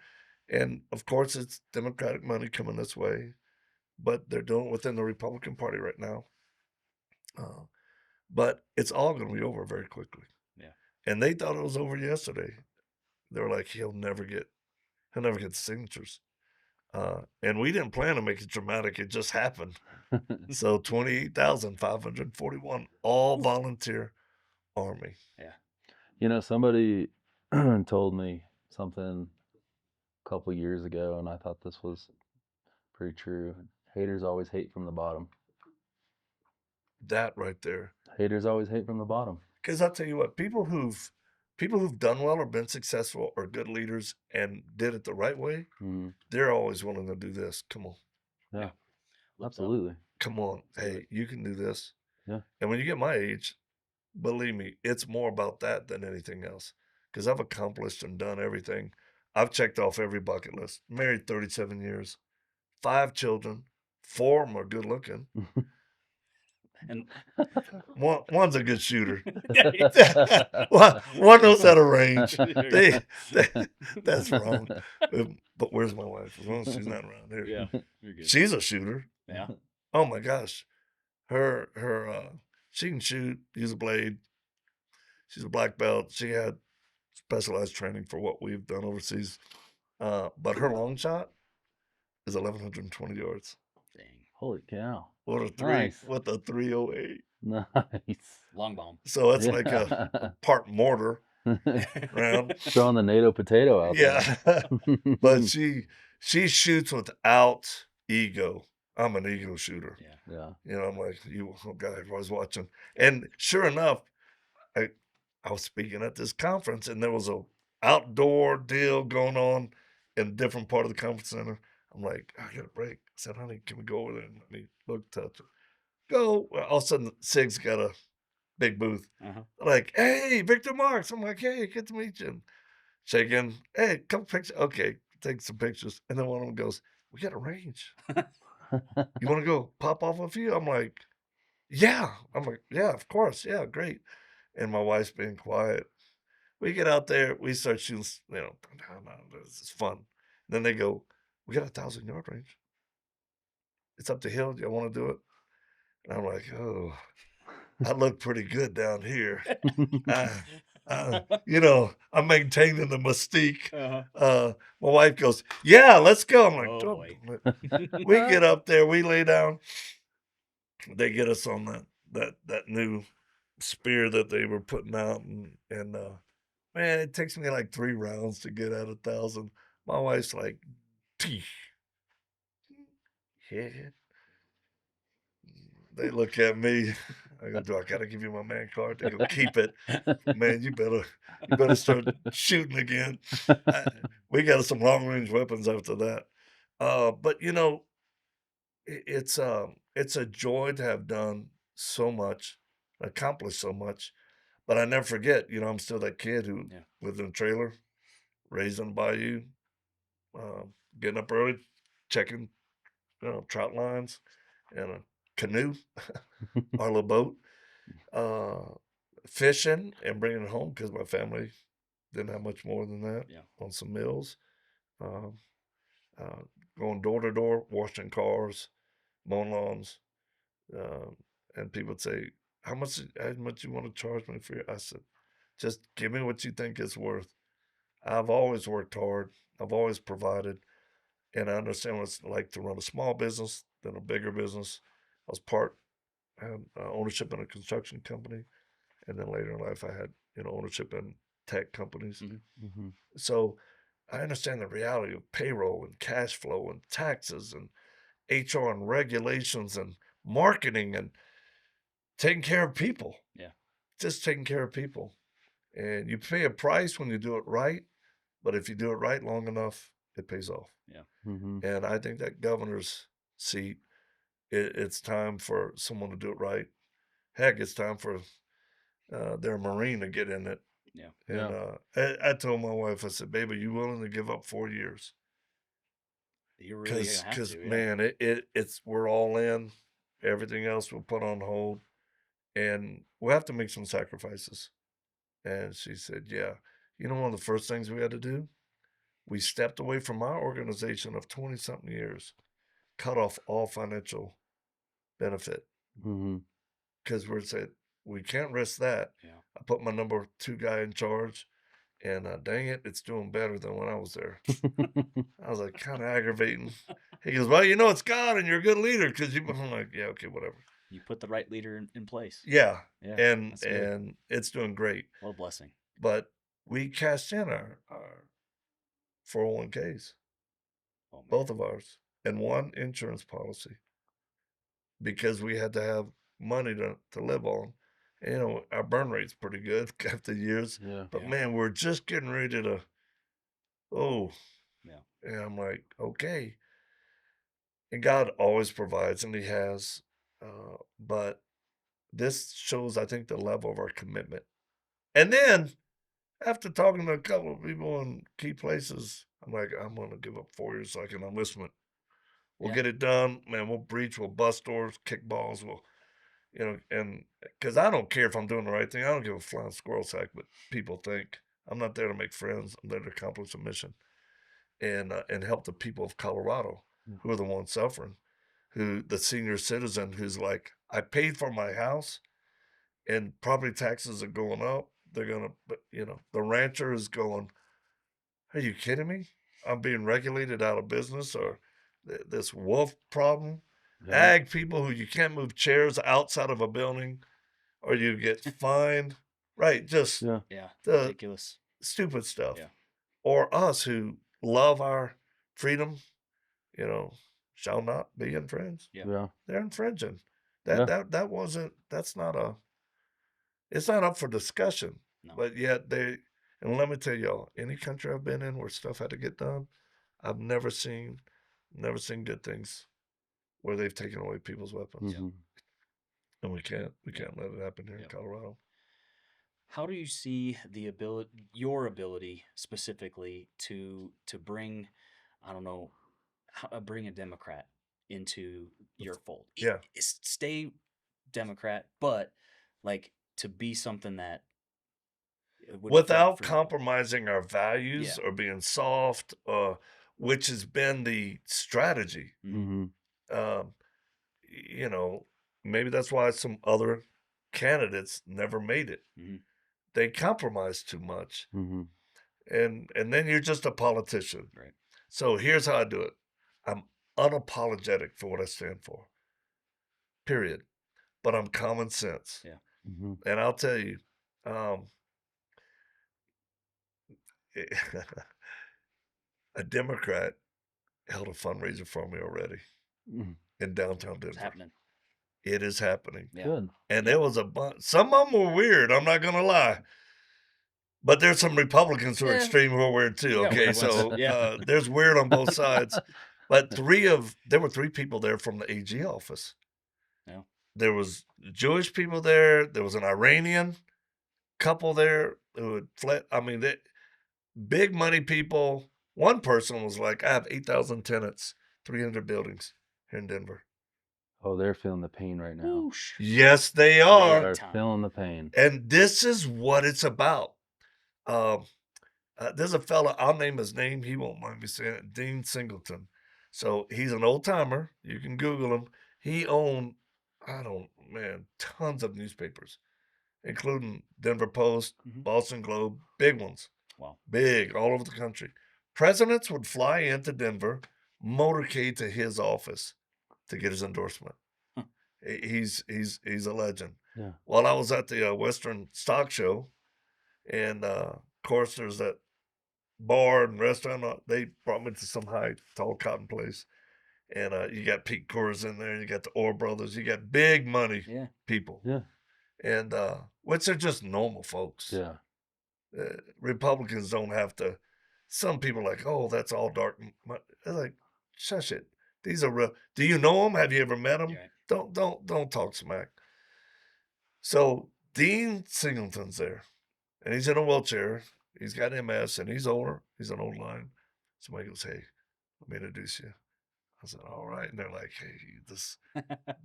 and of course it's Democratic money coming this way, but they're doing it within the Republican Party right now. But it's all going to be over very quickly. Yeah. And they thought it was over yesterday. They were like, he'll never get the signatures. And we didn't plan to make it dramatic. It just happened. So 28,541, all volunteer Army. Yeah. You know, somebody told me something a couple years ago, and I thought this was pretty true. Haters always hate from the bottom. That right there. Haters always hate from the bottom. Because I'll tell you what, people who've done well or been successful or good leaders and did it the right way, they're always willing to do this. Come on. Yeah. Absolutely. Come on. Hey, you can do this. Yeah. And when you get my age, believe me, it's more about that than anything else. Because I've accomplished and done everything. I've checked off every bucket list. Married 37 years, 5 children, 4 of them are good looking. And one's a good shooter. one knows how to range. That's wrong. But where's my wife? As long as she's not around here. Yeah, you're good. She's a shooter. Yeah. Oh my gosh. Her she can shoot, use a blade. She's a black belt. She had specialized training for what we've done overseas. But her long shot is 1,120 yards. Dang. Holy cow. What a Nice. with a 308. Nice. Long bomb. So it's like a part mortar round. Throwing the NATO potato out there. Yeah. But she shoots without ego. I'm an ego shooter. Yeah. You know, I'm like, guy I was watching. And sure enough, I was speaking at this conference and there was a outdoor deal going on in a different part of the conference center. I'm like, I got a break. I said, honey, can we go over there and let me look, touch it? Go. Well, all of a sudden, Sig's got a big booth. Like, hey, Victor Marx. I'm like, hey, good to meet you. Shaking. Hey, couple pictures. Okay, take some pictures. And then one of them goes, we got a range. You want to go pop off a few? I'm like, yeah. I'm like, yeah, of course. Yeah, great. And my wife's being quiet. We get out there. We start shooting, this is fun. Then they go, we got a 1,000-yard range. It's up the hill. Do you want to do it? And I'm like, oh, I look pretty good down here. I'm maintaining the mystique. My wife goes, yeah, let's go. I'm like, oh, boy. We get up there, we lay down. They get us on that new spear that they were putting out, and man, it takes me like 3 rounds to get out 1,000. My wife's like, yeah. They look at me. I go, do I gotta give you my man card? They go, keep it. Man, you better start shooting again. We got some long range weapons after that. But it's a joy to have done so much, accomplished so much. But I never forget, I'm still that kid who lived in a trailer, raised in the bayou, getting up early, checking trout lines and a canoe, our little boat, fishing and bringing it home because my family didn't have much more than that on some mills. Going door to door, washing cars, mowing lawns. And people would say, how much you want to charge me for it? I said, just give me what you think it's worth. I've always worked hard. I've always provided. And I understand what it's like to run a small business, then a bigger business. I had ownership in a construction company. And then later in life, I had ownership in tech companies. Mm-hmm. So I understand the reality of payroll and cash flow and taxes and HR and regulations and marketing and taking care of people. Yeah. Just taking care of people. And you pay a price when you do it right. But if you do it right long enough, it pays off. Yeah. Mm-hmm. And I think that governor's seat, it's time for someone to do it right. Heck, it's time for their Marine to get in it. Yeah. And I told my wife, I said, baby, you willing to give up 4 years? You really have Because to, man, it's we're all in. Everything else we'll put on hold. And we'll have to make some sacrifices. And she said, yeah. One of the first things we had to do, we stepped away from our organization of 20-something years, cut off all financial benefit. Because we said, we can't risk that. Yeah. I put my number 2 guy in charge, And dang it, it's doing better than when I was there. I was like, kind of aggravating. He goes, well, it's God and you're a good leader because you. I'm like, yeah, okay, whatever. You put the right leader in place. Yeah, Yeah, and that's good. and it's doing great. What a blessing. But we cashed in our 401ks, Oh, man. both of ours, and one insurance policy because we had to have money to live on. And, our burn rate's pretty good after years. Yeah. But Yeah. man, we're just getting ready to. Oh, Yeah. and I'm like, okay. And God always provides, and He has. But this shows, I think, the level of our commitment. And then, after talking to a couple of people in key places, I'm like, I'm going to give up 4 years so I can enlistment. We'll Yeah. get it done, man. We'll breach, we'll bust doors, kick balls, and because I don't care if I'm doing the right thing. I don't give a flying squirrel sack what people think. I'm not there to make friends. I'm there to accomplish a mission and help the people of Colorado who are the ones suffering, who the senior citizen who's like, I paid for my house and property taxes are going up. They're going to, but the rancher is going, are you kidding me? I'm being regulated out of business or this wolf problem. Yeah. Ag people who you can't move chairs outside of a building or you get fined. Right. Just Yeah. Yeah. the Ridiculous. stupid stuff. Yeah. Or us who love our freedom, shall not be infringed. Yeah. Yeah. They're infringing. Yeah. That wasn't, it's not up for discussion. No. But yet and let me tell y'all, any country I've been in where stuff had to get done, I've never seen good things where they've taken away people's weapons. Mhm. And we can't let it happen here in Colorado. How do you see your ability specifically to bring, I don't know, bring a Democrat into your fold? Yeah. Stay Democrat, but like to be something that would Without fight for- compromising our values or being soft, which has been the strategy. Mhm. Maybe that's why some other candidates never made it. Mhm. They compromise too much. Mhm. And then you're just a politician. Right. So here's how I do it. I'm unapologetic for what I stand for. Period. But I'm common sense. Yeah. Mhm. And I'll tell you, a Democrat held a fundraiser for me already Mhm. in downtown It's Denver. happening. It is happening. Yeah. Good. And there was a bunch. Some of them were weird. I'm not going to lie. But there's some Republicans who are Yeah. extreme real weird too. You got Okay, weird ones. so Yeah. there's weird on both sides. But there were 3 people there from the AG office. Yeah. There was Jewish people there. There was an Iranian couple there who had fled. I mean, big money people. One person was like, I have 8,000 tenants, 300 buildings here in Denver. Oh, they're feeling the pain right now. Whoosh. Yes, they They are. are time. feeling the pain. And this is what it's about. There's a fella, I'll name his name. He won't mind me saying it. Dean Singleton. So he's an old timer. You can Google him. He owned, tons of newspapers, including Denver Post, Mhm. Boston Globe, big ones. Wow. Big, all over the country. Presidents would fly into Denver, motorcade to his office to get his endorsement. Huh. He's a legend. Yeah. Well, I was at the Western Stock Show, and of course, there's that bar and restaurant. They brought me to some high, tall cotton place, and you got Pete Coors in there. You got the Orr brothers. You got big money Yeah. people, Yeah. and which are just normal folks. Yeah. Republicans don't have to. Some people are like, oh, that's all dark. They're like, shush it. These are real. Do you know them? Have you ever met them? Right. Don't talk smack. So Dean Singleton's there, and he's in a wheelchair. He's got MS, and he's older. He's an old line. Somebody goes, hey, let me introduce you. I said, all right. And they're like, hey,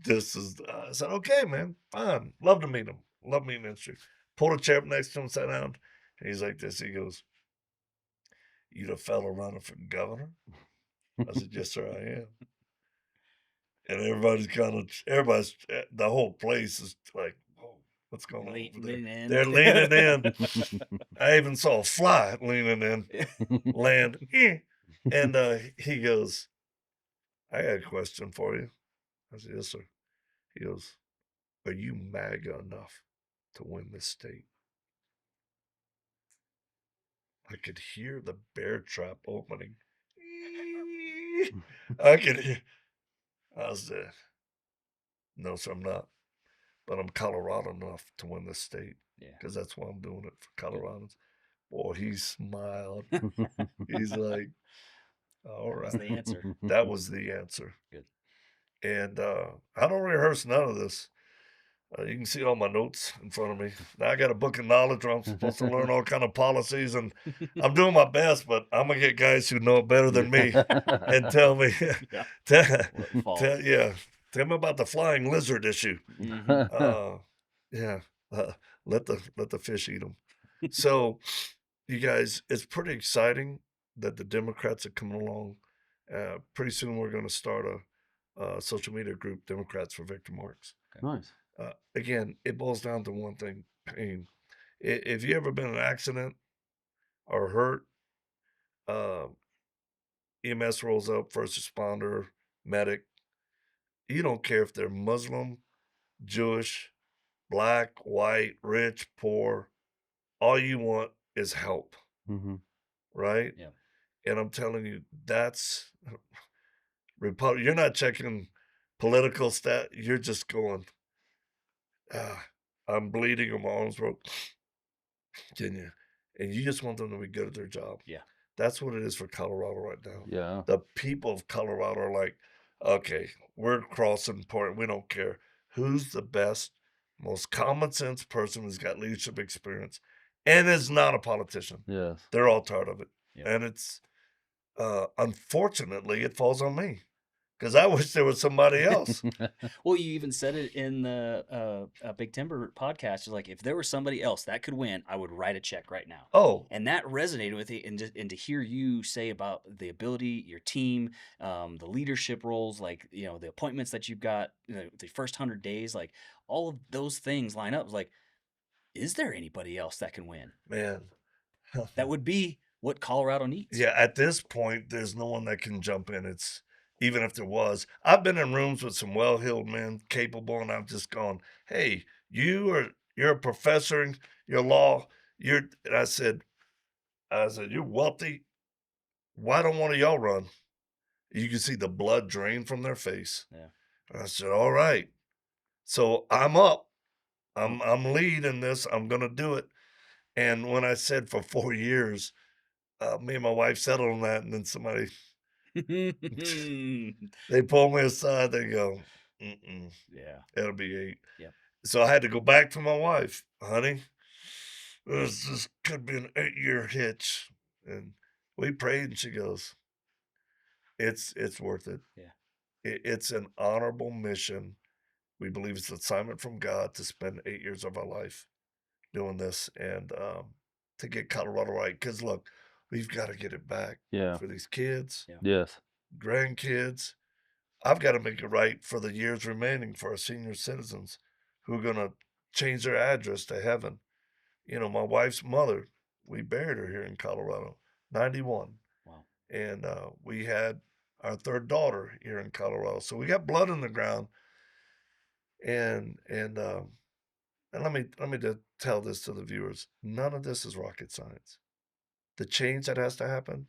this is. I said, okay, man, fine. Love to meet him. Love meeting industry. Pulled a chair up next to him, sat down, and he's like this. He goes, you the fella running for governor? I said, yes, sir, I am. And everybody's the whole place is like, whoa. what's going on over there? Leaning in. They're leaning in. I even saw a fly leaning in, land. And he goes, I got a question for you. I said, yes, sir. He goes, are you MAGA enough to win this state? I could hear the bear trap opening. I could hear. I said, no, sir, I'm not. But I'm Colorado enough to win this state. Yeah. Because that's why I'm doing it for Coloradans. Boy, he smiled. He's like, all right. That's the answer. That was the answer. Good. And I don't rehearse none of this. You can see all my notes in front of me. Now I got a book of knowledge where I'm supposed to learn all kind of policies, and I'm doing my best, but I'm gonna get guys who know it better than me and tell me, Yeah. tell me about the flying lizard issue. Let the fish eat them. So, you guys, it's pretty exciting that the Democrats are coming along. Pretty soon we're going to start a social media group, Democrats for Victor Marx. Nice. Again, it boils down to one thing: pain. If you ever been in an accident or hurt, EMS rolls up, first responder, medic. You don't care if they're Muslim, Jewish, black, white, rich, poor. All you want is help, right? Yeah. And I'm telling you, that's you're not checking political stat. You're just going, I'm bleeding, or my arms broke. Can you? And you just want them to be good at their job. Yeah. That's what it is for Colorado right now. Yeah. The people of Colorado are like, okay, we're crossing point. We don't care. Who's the best, most common sense person who's got leadership experience and is not a politician? Yes. They're all tired of it. Yep. And it's, unfortunately, it falls on me. Because I wish there was somebody else. Well, you even said it in the Big Timber podcast. You're like, if there was somebody else that could win, I would write a check right now. Oh, and that resonated with you. And to hear you say about the ability, your team, the leadership roles, like the appointments that you've got, the first 100 days, like all of those things line up. Like, is there anybody else that can win? man. That would be what Colorado needs. Yeah, at this point, there's no one that can jump in. It's even if there was. I've been in rooms with some well-heeled men, capable, and I've just gone, "Hey, you're a professor in your law. And I said, you're wealthy. Why don't one of y'all run?" You can see the blood drain from their face. Yeah. And I said, "All right." So I'm up. I'm leading this. I'm gonna do it. And when I said for 4 years, me and my wife settled on that, and then somebody they pull me aside. They go, Yeah. it'll be 8. Yep. So I had to go back to my wife, honey. This could be an 8-year hitch, and we prayed, and she goes, it's worth it. Yeah. It's an honorable mission. We believe it's an assignment from God to spend 8 years of our life doing this and to get Colorado right. Because look, we've got to get it back for these kids, Yes, grandkids. I've got to make it right for the years remaining for our senior citizens who are going to change their address to heaven. My wife's mother, we buried her here in Colorado, 91. Wow. And we had our third daughter here in Colorado. So we got blood in the ground. And let me just tell this to the viewers. None of this is rocket science. The change that has to happen,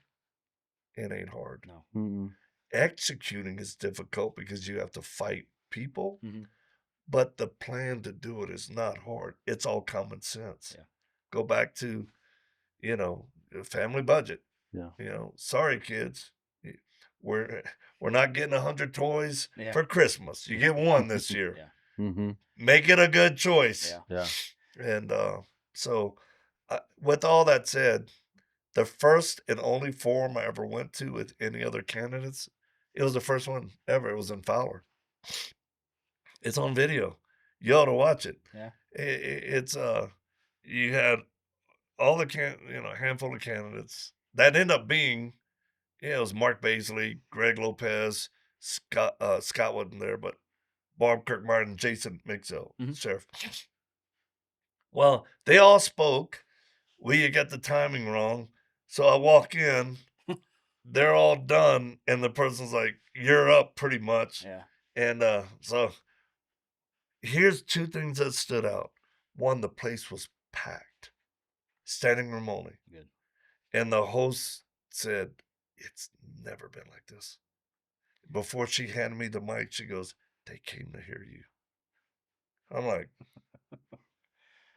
it ain't hard. No. Mm-mm. Executing is difficult because you have to fight people, Mm-hmm. but the plan to do it is not hard. It's all common sense. Yeah. Go back to, family budget. Yeah. Sorry, kids. We're not getting 100 toys Yeah. for Christmas. You get one this year. Yeah. Mm-hmm. Make it a good choice. Yeah. And so, with all that said, the first and only forum I ever went to with any other candidates, it was the first one ever. It was in Fowler. It's on video. You ought to watch it. Yeah. It's you had all the handful of candidates that end up being, it was Mark Baisley, Greg Lopez, Scott wasn't there, but Bob Kirkmeyer and Jason Mixell, Mhm. sheriff. Well, they all spoke. We got the timing wrong. So I walk in, they're all done, and the person's like, "You're up," pretty much. Yeah. And so here's two things that stood out. One, the place was packed, standing room only. Good. And the host said, "It's never been like this." Before she handed me the mic, she goes, "They came to hear you." I'm like,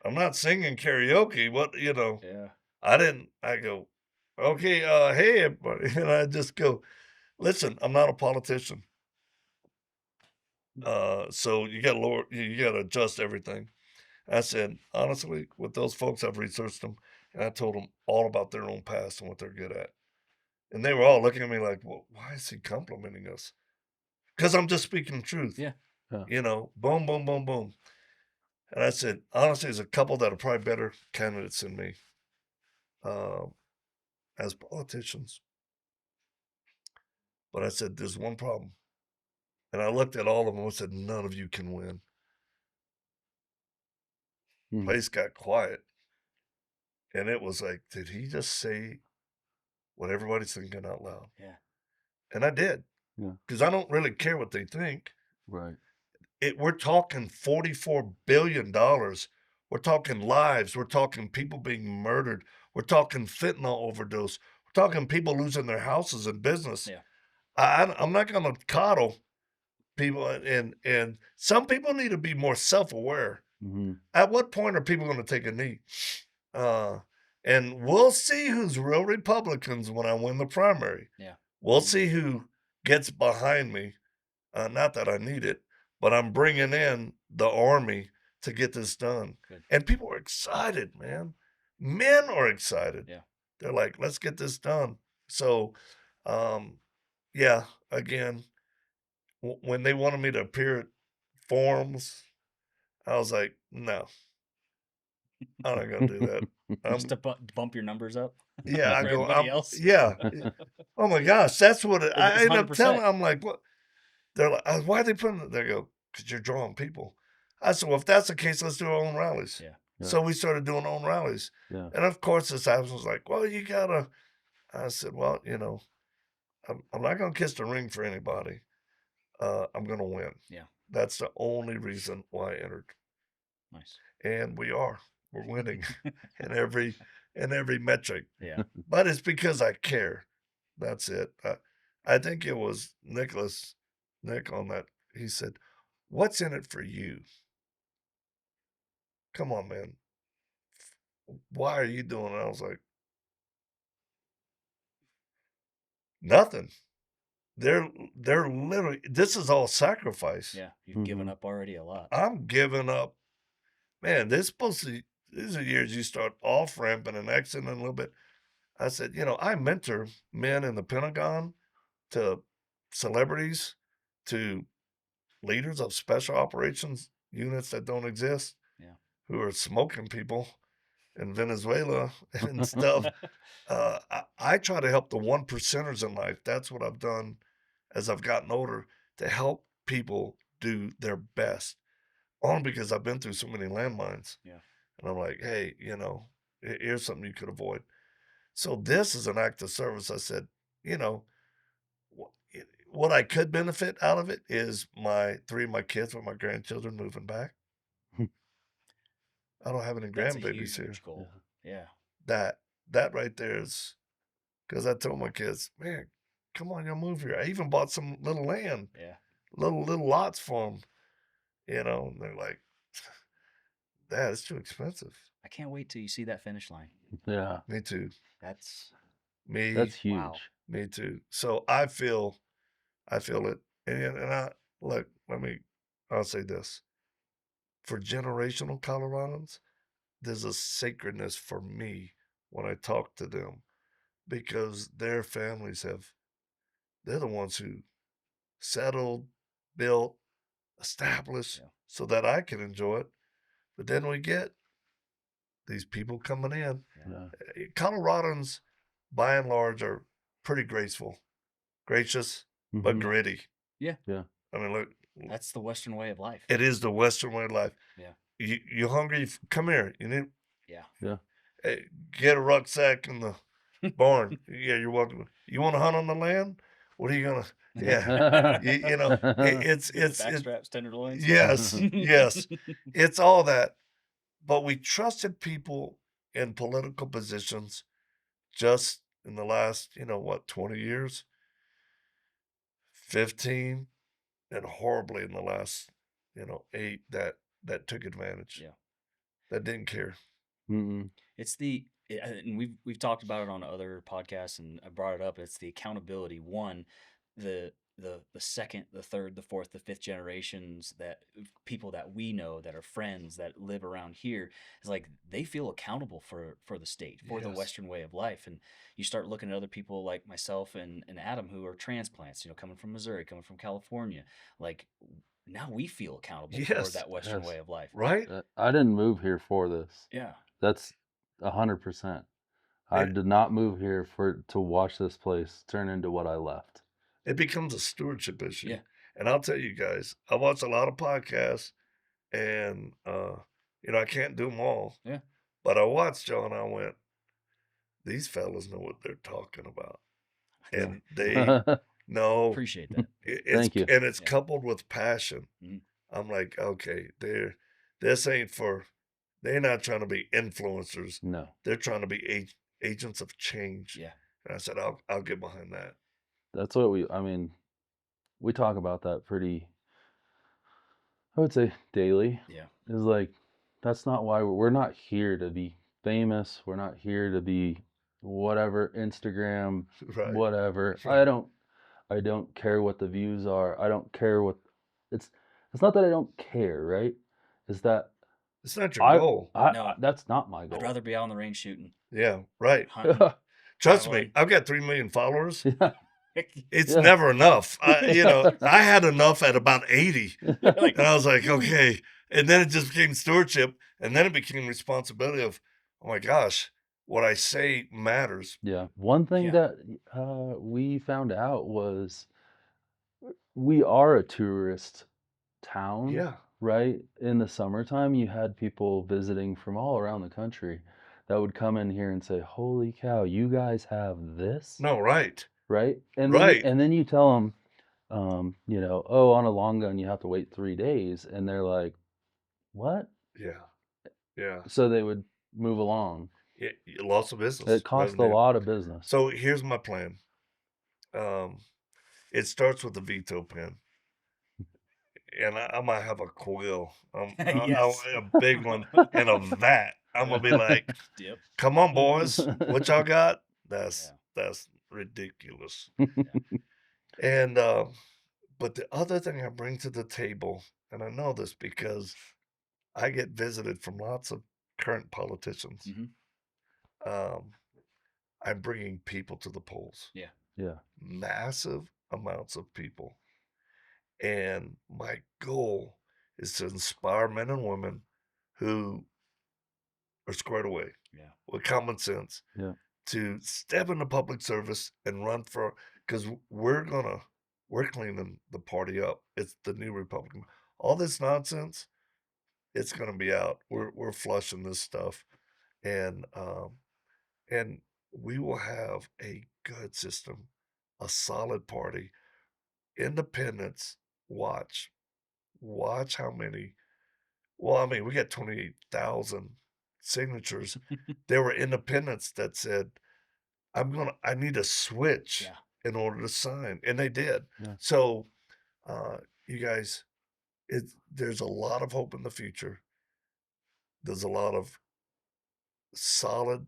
I'm not singing karaoke. What, Yeah. I go, "Okay, hey, everybody." And I just go, "Listen, I'm not a politician. So you gotta lower, you gotta adjust everything." I said, "Honestly, with those folks, I've researched them, and I told them all about their own past and what they're good at." And they were all looking at me like, "Well, why is he complimenting us?" Because I'm just speaking truth. Yeah. Boom, boom, boom, boom. And I said, honestly, there's a couple that are probably better candidates than me uh, as politicians. But I said, there's one problem. And I looked at all of them and said, none of you can win. Place got quiet. And it was like, did he just say what everybody's thinking out loud? Yeah. And I did. Yeah. Because I don't really care what they think. Right. We're talking $44 billion. We're talking lives. We're talking people being murdered. We're talking fentanyl overdose. We're talking people losing their houses and business. Yeah. I'm not going to coddle people. And some people need to be more self-aware. Mm-hmm. At what point are people going to take a knee? And we'll see who's real Republicans when I win the primary. Yeah. We'll see who gets behind me. Not that I need it, but I'm bringing in the army to get this done. Good. And people are excited, man. Men are excited. Yeah. They're like, let's get this done. So, yeah, again, when they wanted me to appear at forums, I was like, no, I'm not going to do that. Just to bump your numbers up. Yeah, I for go, everybody else. yeah. Oh my gosh, that's what I It's end up 100%. telling. I'm like, what? They're like, why are they putting it? They go, because you're drawing people. I said, well, if that's the case, let's do our own rallies. Yeah. So we started doing our own rallies. Yeah. And of course, this happens was like, well, you gotta. I said, well, I'm not gonna kiss the ring for anybody. I'm gonna win. Yeah. That's the only reason why I entered. Nice. And we're winning in every metric. Yeah. But it's because I care. That's it. I think it was Nick on that. He said, "What's in it for you? Come on, man. Why are you doing it?" I was like, nothing. They're literally, this is all sacrifice. Yeah. You've given up already a lot. I'm giving up. Man, these are years you start off ramping and exiting a little bit. I said, I mentor men in the Pentagon to celebrities to leaders of special operations units that don't exist. Yeah. Who are smoking people in Venezuela and stuff. I try to help the 1%ers in life. That's what I've done as I've gotten older, to help people do their best. Only because I've been through so many landmines. Yeah. And I'm like, hey, here's something you could avoid. So this is an act of service. I said, what I could benefit out of it is three of my kids with my grandchildren moving back. I don't have any That's a grandbabies here. huge goal. Yeah. That right there is, because I told my kids, man, come on, y'all move here. I even bought some little land, Yeah. little lots for them, and they're like, Dad, it's too expensive. I can't wait till you see that finish line. Yeah. Me too. That's huge. Wow. Me too. So I feel it. And look, I'll say this. For generational Coloradans, there's a sacredness for me when I talk to them, because their families they're the ones who settled, built, established, so that I can enjoy it. But then we get these people coming in. Yeah. Coloradans, by and large, are pretty gracious, but gritty. Yeah. Yeah. I mean, look. That's the Western way of life. It is the Western way of life. Yeah. You hungry? Come here. You need Yeah. hey, get a rucksack in the barn. Yeah, you're welcome. You want to hunt on the land? What are you gonna? Yeah, you know, it's Backstraps, tenderloins. yes, yes, it's all that. But we trusted people in political positions just in the last, 20 years, 15, and horribly in the last, 8 that took advantage. Yeah. That didn't care. It's and we've talked about it on other podcasts, and I brought it up. It's the accountability. One, the second, the third, the fourth, the fifth generations that people that we know that are friends that live around here is like they feel accountable for the state, for the Yes. Western way of life. And you start looking at other people like myself and Adam who are transplants, coming from Missouri, coming from California. Like now we feel accountable for Yes. that Western Yes. way of life. Right? I didn't move here for this. Yeah. That's 100%. I It- did not move here to watch this place turn into what I left. It becomes a stewardship issue. Yeah. And I'll tell you guys, I watch a lot of podcasts and, I can't do them all. Yeah. But I watched y'all and I went, these fellas know what they're talking about. And they know. Appreciate that. Thank you. And it's Yeah. coupled with passion. Mhm. I'm like, okay, they're not trying to be influencers. No. They're trying to be agents of change. Yeah. And I said, I'll get behind that. That's what we talk about that pretty, I would say, daily. Yeah. Is like, that's not why we're not here to be famous. We're not here to be whatever, Instagram, Right. whatever. Right. I don't care what the views are. I don't care what it's not that I don't care, right? It's that It's not your goal. No. that's not my goal. I'd rather be out in the range shooting, Yeah, right. hunting. Trust traveling. me, I've got 3 million followers. Yeah. It's Yeah. never enough. I had enough at about 80. Like, And I was like, okay. And then it just became stewardship. And then it became responsibility of, oh my gosh, what I say matters. Yeah. One thing Yeah. that we found out was we are a tourist town. Yeah. Right? In the summertime, you had people visiting from all around the country that would come in here and say, "Holy cow, you guys have this?" No, right. Right? Right. And then you tell them, oh, on a long gun you have to wait 3 days, and they're like, "What?" Yeah. Yeah. So they would move along. You lost a business. It cost a revenue. lot of business. So here's my plan. It starts with the veto pen. And I might have a quill, Yes. a big one, and a vat. I'm gonna be like, Yep. "Come on, boys, what y'all got?" That's ridiculous. And but the other thing I bring to the table, and I know this because I get visited from lots of current politicians. Mhm. I'm bringing people to the polls. Yeah. Yeah. Massive amounts of people. And my goal is to inspire men and women who are squared away with common sense to step into public service and run for, because we're cleaning the party up. It's the new Republican. All this nonsense, it's going to be out. We're flushing this stuff, and we will have a good system, a solid party. Independents, watch how many. Well, I mean, we got 28,000 signatures. There were independents that said, I need a switch in order to sign. And they did. Yeah. So, you guys, there's a lot of hope in the future. There's a lot of solid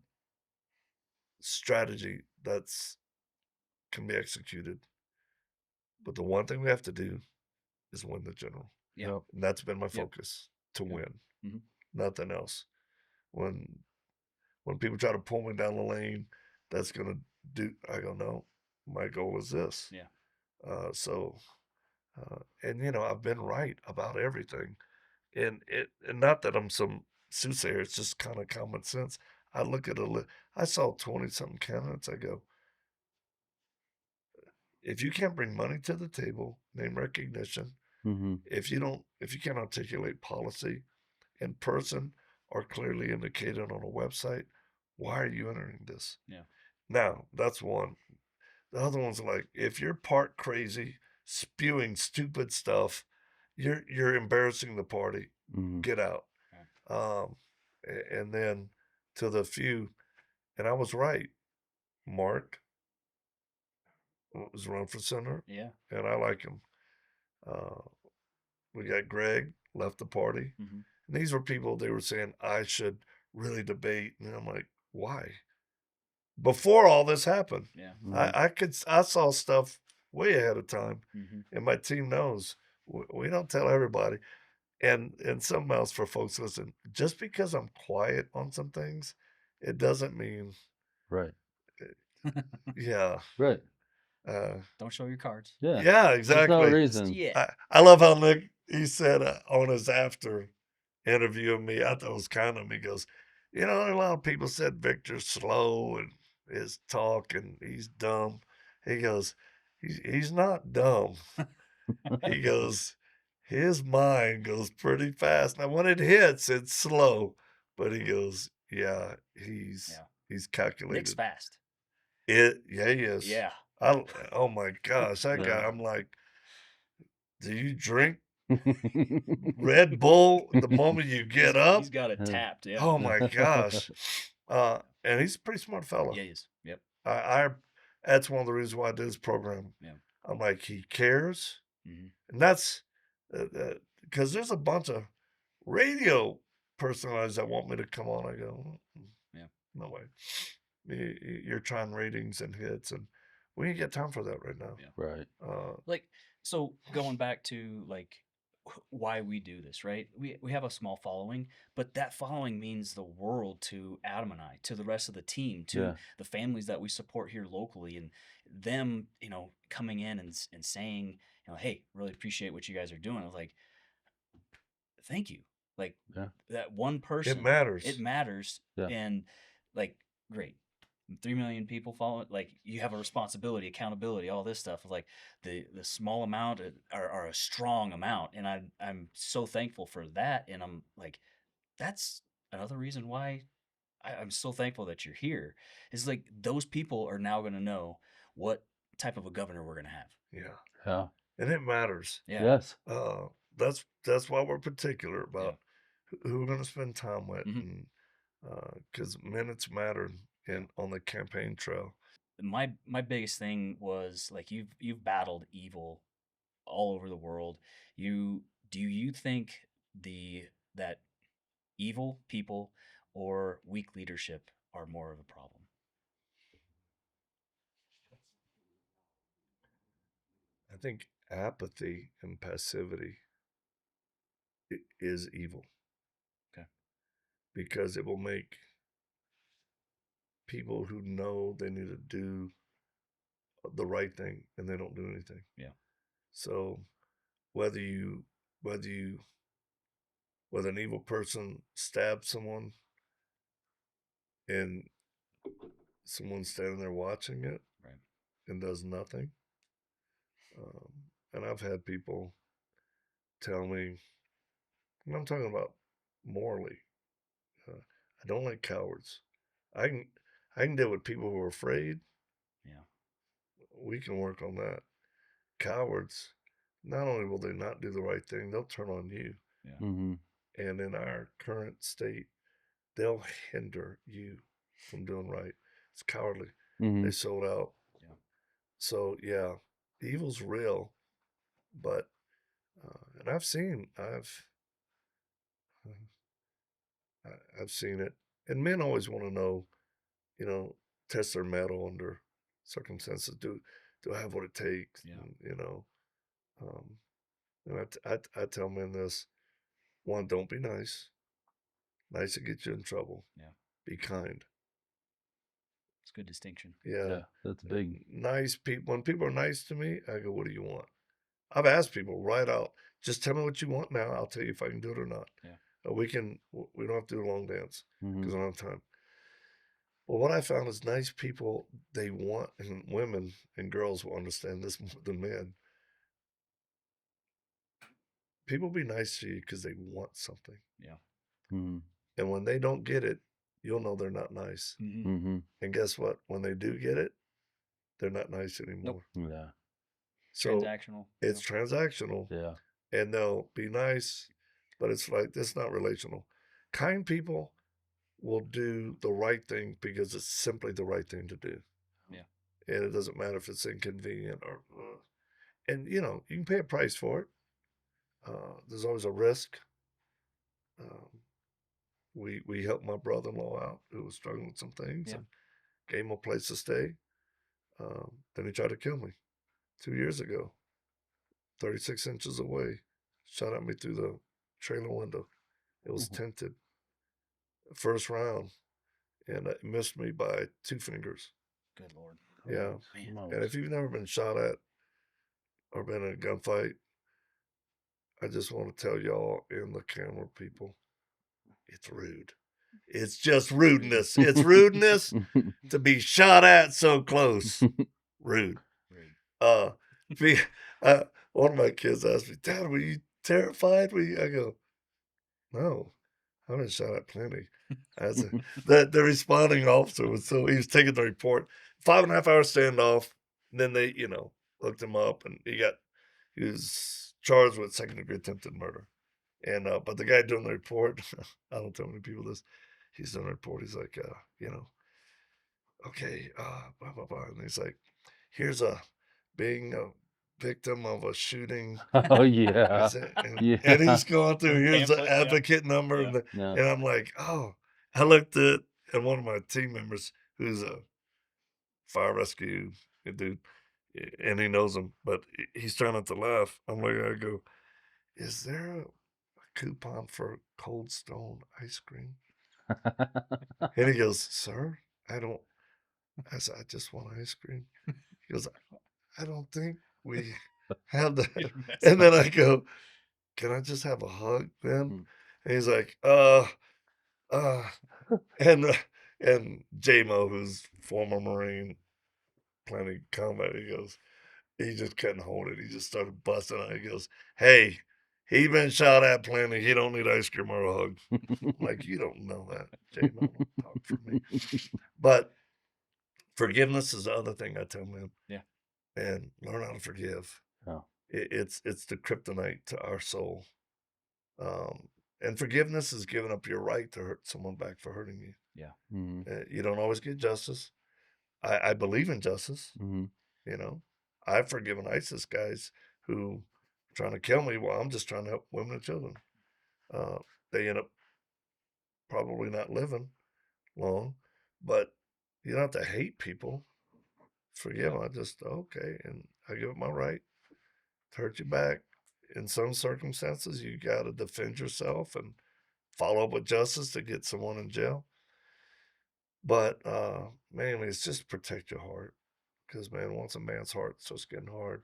strategy can be executed. But the one thing we have to do is win the general. Yeah. And that's been my focus, to win. Mhm. Nothing else. When people try to pull me down the lane, that's gonna I go, no, my goal is this. Yeah. And I've been right about everything, and not that I'm some soothsayer. It's just kind of common sense. I look at I saw 20-something candidates. I go, if you can't bring money to the table, name recognition, Mm-hmm. if you can't articulate policy, in person or clearly indicated on a website, why are you entering this? Yeah. Now, that's one. The other one's like, if you're part crazy, spewing stupid stuff, you're embarrassing the party. Mhm. Get out. And then to the few, and I was right. Mark was run for senator, Yeah. and I like him. We got Greg left the party, Mhm. and these were people they were saying I should really debate, and I'm like, why? Before all this happened, Yeah. Mhm. I saw stuff way ahead of time, Mhm. and my team knows we don't tell everybody. And something else for folks listen, just because I'm quiet on some things, it doesn't mean Right. yeah. Right. Don't show your cards. Yeah. Yeah, There's no exactly. reason. Yeah. I love how Nick he said on his after interview of me, I thought it was kind of him. He goes, you know, a lot of people said Victor's slow and his talk and he's dumb. He goes, he's not dumb. He goes, his mind goes pretty fast. Now when it hits, it's slow, but he goes, yeah, he's Nick's calculated. fast. Yeah, he is. Yeah. Oh my gosh, that guy. Yeah. I'm like, do you drink Red Bull the moment you get up? He's got it Yeah. tapped. Yeah. Oh my gosh. And he's a pretty smart fella. Yeah, he is. Yep. I that's one of the reasons why I did this program. Yeah. I'm like, he cares, Mhm. and that's because there's a bunch of radio personalities that want me to come on. I go, Yeah. no way. You're trying ratings and hits, and we ain't got time for that right now. Yeah. Right. Like, so going back to like why we do this, right? We have a small following, but that following means the world to Adam and I, to the rest of the team, to Yeah. the families that we support here locally, and them, coming in and saying, hey, really appreciate what you guys are doing. I was like, thank you. Like Yeah. that one person, It matters. It matters, Yeah. and like great. 3 million people follow it. Like you have a responsibility, accountability, all this stuff. Like the small amount are a strong amount, and I'm so thankful for that. And I'm like, that's another reason why I'm so thankful that you're here. Is like those people are now going to know what type of a governor we're going to have. Yeah. Yeah. And it matters. Yeah. Yes. That's why we're particular about Yeah. who we're going to spend time with, Mhm. and because minutes matter on the campaign trail. My biggest thing was like you've battled evil all over the world. Do you think that evil people or weak leadership are more of a problem? I think apathy and passivity is evil. Okay. Because it will make people who know they need to do the right thing and they don't do anything. Yeah. So whether you whether you whether an evil person stabs someone and someone's standing there watching it Right. and does nothing, and I've had people tell me, and I'm talking about morally, I don't like cowards. I can I can deal with people who are afraid. Yeah. We can work on that. Cowards, not only will they not do the right thing, they'll turn on you. Yeah. Mm-hmm. And in our current state, they'll hinder you from doing right. It's cowardly. Mm-hmm. They sold out. Yeah. So yeah, evil's real, but and I've seen it, and men always want to know, you know, test their mettle under circumstances. Do I have what it takes? Yeah. And, um, and I tell men this: one, don't be nice. Nice to get you in trouble. Yeah. Be kind. It's a good distinction. Yeah. Yeah. That's big. Nice people. When people are nice to me, I go, what do you want? I've asked people right out, just tell me what you want now. I'll tell you if I can do it or not. Yeah. We don't have to do a long dance Mm-hmm. because I don't have time. Well, what I found is nice people, they want, and women and girls will understand this more than men. People be nice to you because they want something. Yeah. Mm-hmm. And when they don't get it, you'll know they're not nice. Mm-hmm. And guess what? When they do get it, they're not nice anymore. Nope. Yeah. So Transactional. it's transactional. Yeah. And they'll be nice, but it's like, it's not relational. Kind people will do the right thing because it's simply the right thing to do. Yeah. And it doesn't matter if it's inconvenient or, and you know, you can pay a price for it. There's always a risk. We helped my brother-in-law out who was struggling with some things, and gave him a place to stay. Then he tried to kill me 2 years ago, 36 inches away, shot at me through the trailer window. It was tinted. First round, and it missed me by 2 fingers. Good Lord. Yeah. Man. And if you've never been shot at or been in a gunfight, I just want to tell y'all in the camera people, it's rude. It's just rudeness. It's rudeness to be shot at so close. Rude. One of my kids asked me, Dad, were you terrified? I go, no, I've been shot at plenty. The responding officer he was taking the report, 5.5 hour standoff. Then they, looked him up, and he was charged with 2nd-degree attempted murder. And but the guy doing the report, I don't tell many people this. He's doing the report. He's like, okay, blah blah blah, and he's like, here's being a victim of a shooting. Oh yeah. And he's going through, here's the advocate number. Yeah. And I'm like, oh, I looked at one of my team members who's a fire rescue dude, and he knows him, but he's trying not to laugh. I'm like, I go, is there a coupon for Cold Stone ice cream? And he goes, sir, I said, I just want ice cream. He goes, I don't think we have that. And then I go, can I just have a hug then? And he's like, and J-Mo, who's former Marine, plenty combat, he just couldn't hold it. He just started busting out. He goes, hey, he been shot at plenty. He don't need ice cream or a hug. I'm like, you don't know that, J-Mo. Don't talk for me. But forgiveness is the other thing I tell them. Yeah. And learn how to forgive. Oh. It's the kryptonite to our soul. And forgiveness is giving up your right to hurt someone back for hurting you. Yeah. Mm-hmm. You don't always get justice. I believe in justice. Mm-hmm. I've forgiven ISIS guys who are trying to kill me while I'm just trying to help women and children. They end up probably not living long, but you don't have to hate people. Forgive them. I just, okay, and I give it my right to hurt you back. In some circumstances, you got to defend yourself and follow up with justice to get someone in jail. But mainly, it's just protect your heart. Because, man, once a man's heart starts getting hard,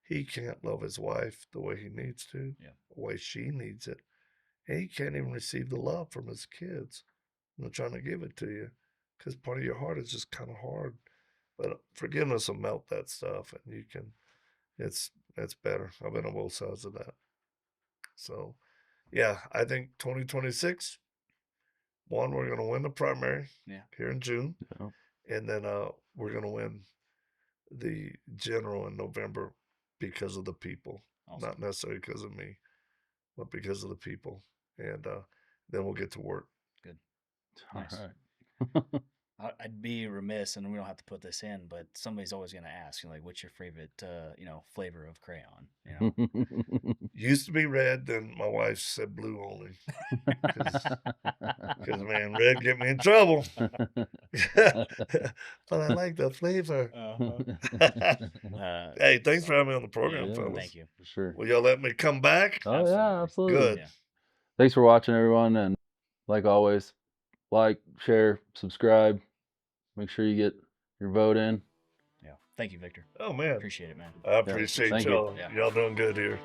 he can't love his wife the way he needs to, the way she needs it. And he can't even receive the love from his kids. And they're trying to give it to you because part of your heart is just kind of hard. But forgiveness will melt that stuff, and you can, it's better. I've been on both sides of that. So, yeah, I think 2026, we're going to win the primary here in June. Yeah. And then we're going to win the general in November because of the people. Awesome. Not necessarily because of me, but because of the people. And then we'll get to work. Good. Nice. All right. I'd be remiss, and we don't have to put this in, but somebody's always going to ask, like, what's your favorite, flavor of crayon? Used to be red, then my wife said blue only. Because, man, red get me in trouble. But I like the flavor. Hey, thanks for having me on the program, fellas. Thank you. For sure. Will y'all let me come back? Oh, yeah, absolutely. Good. Yeah. Thanks for watching, everyone. And like always, like, share, subscribe. Make sure you get your vote in. Yeah. Thank you, Victor. Oh, man. Appreciate it, man. I appreciate y'all. Yeah. Y'all doing good here.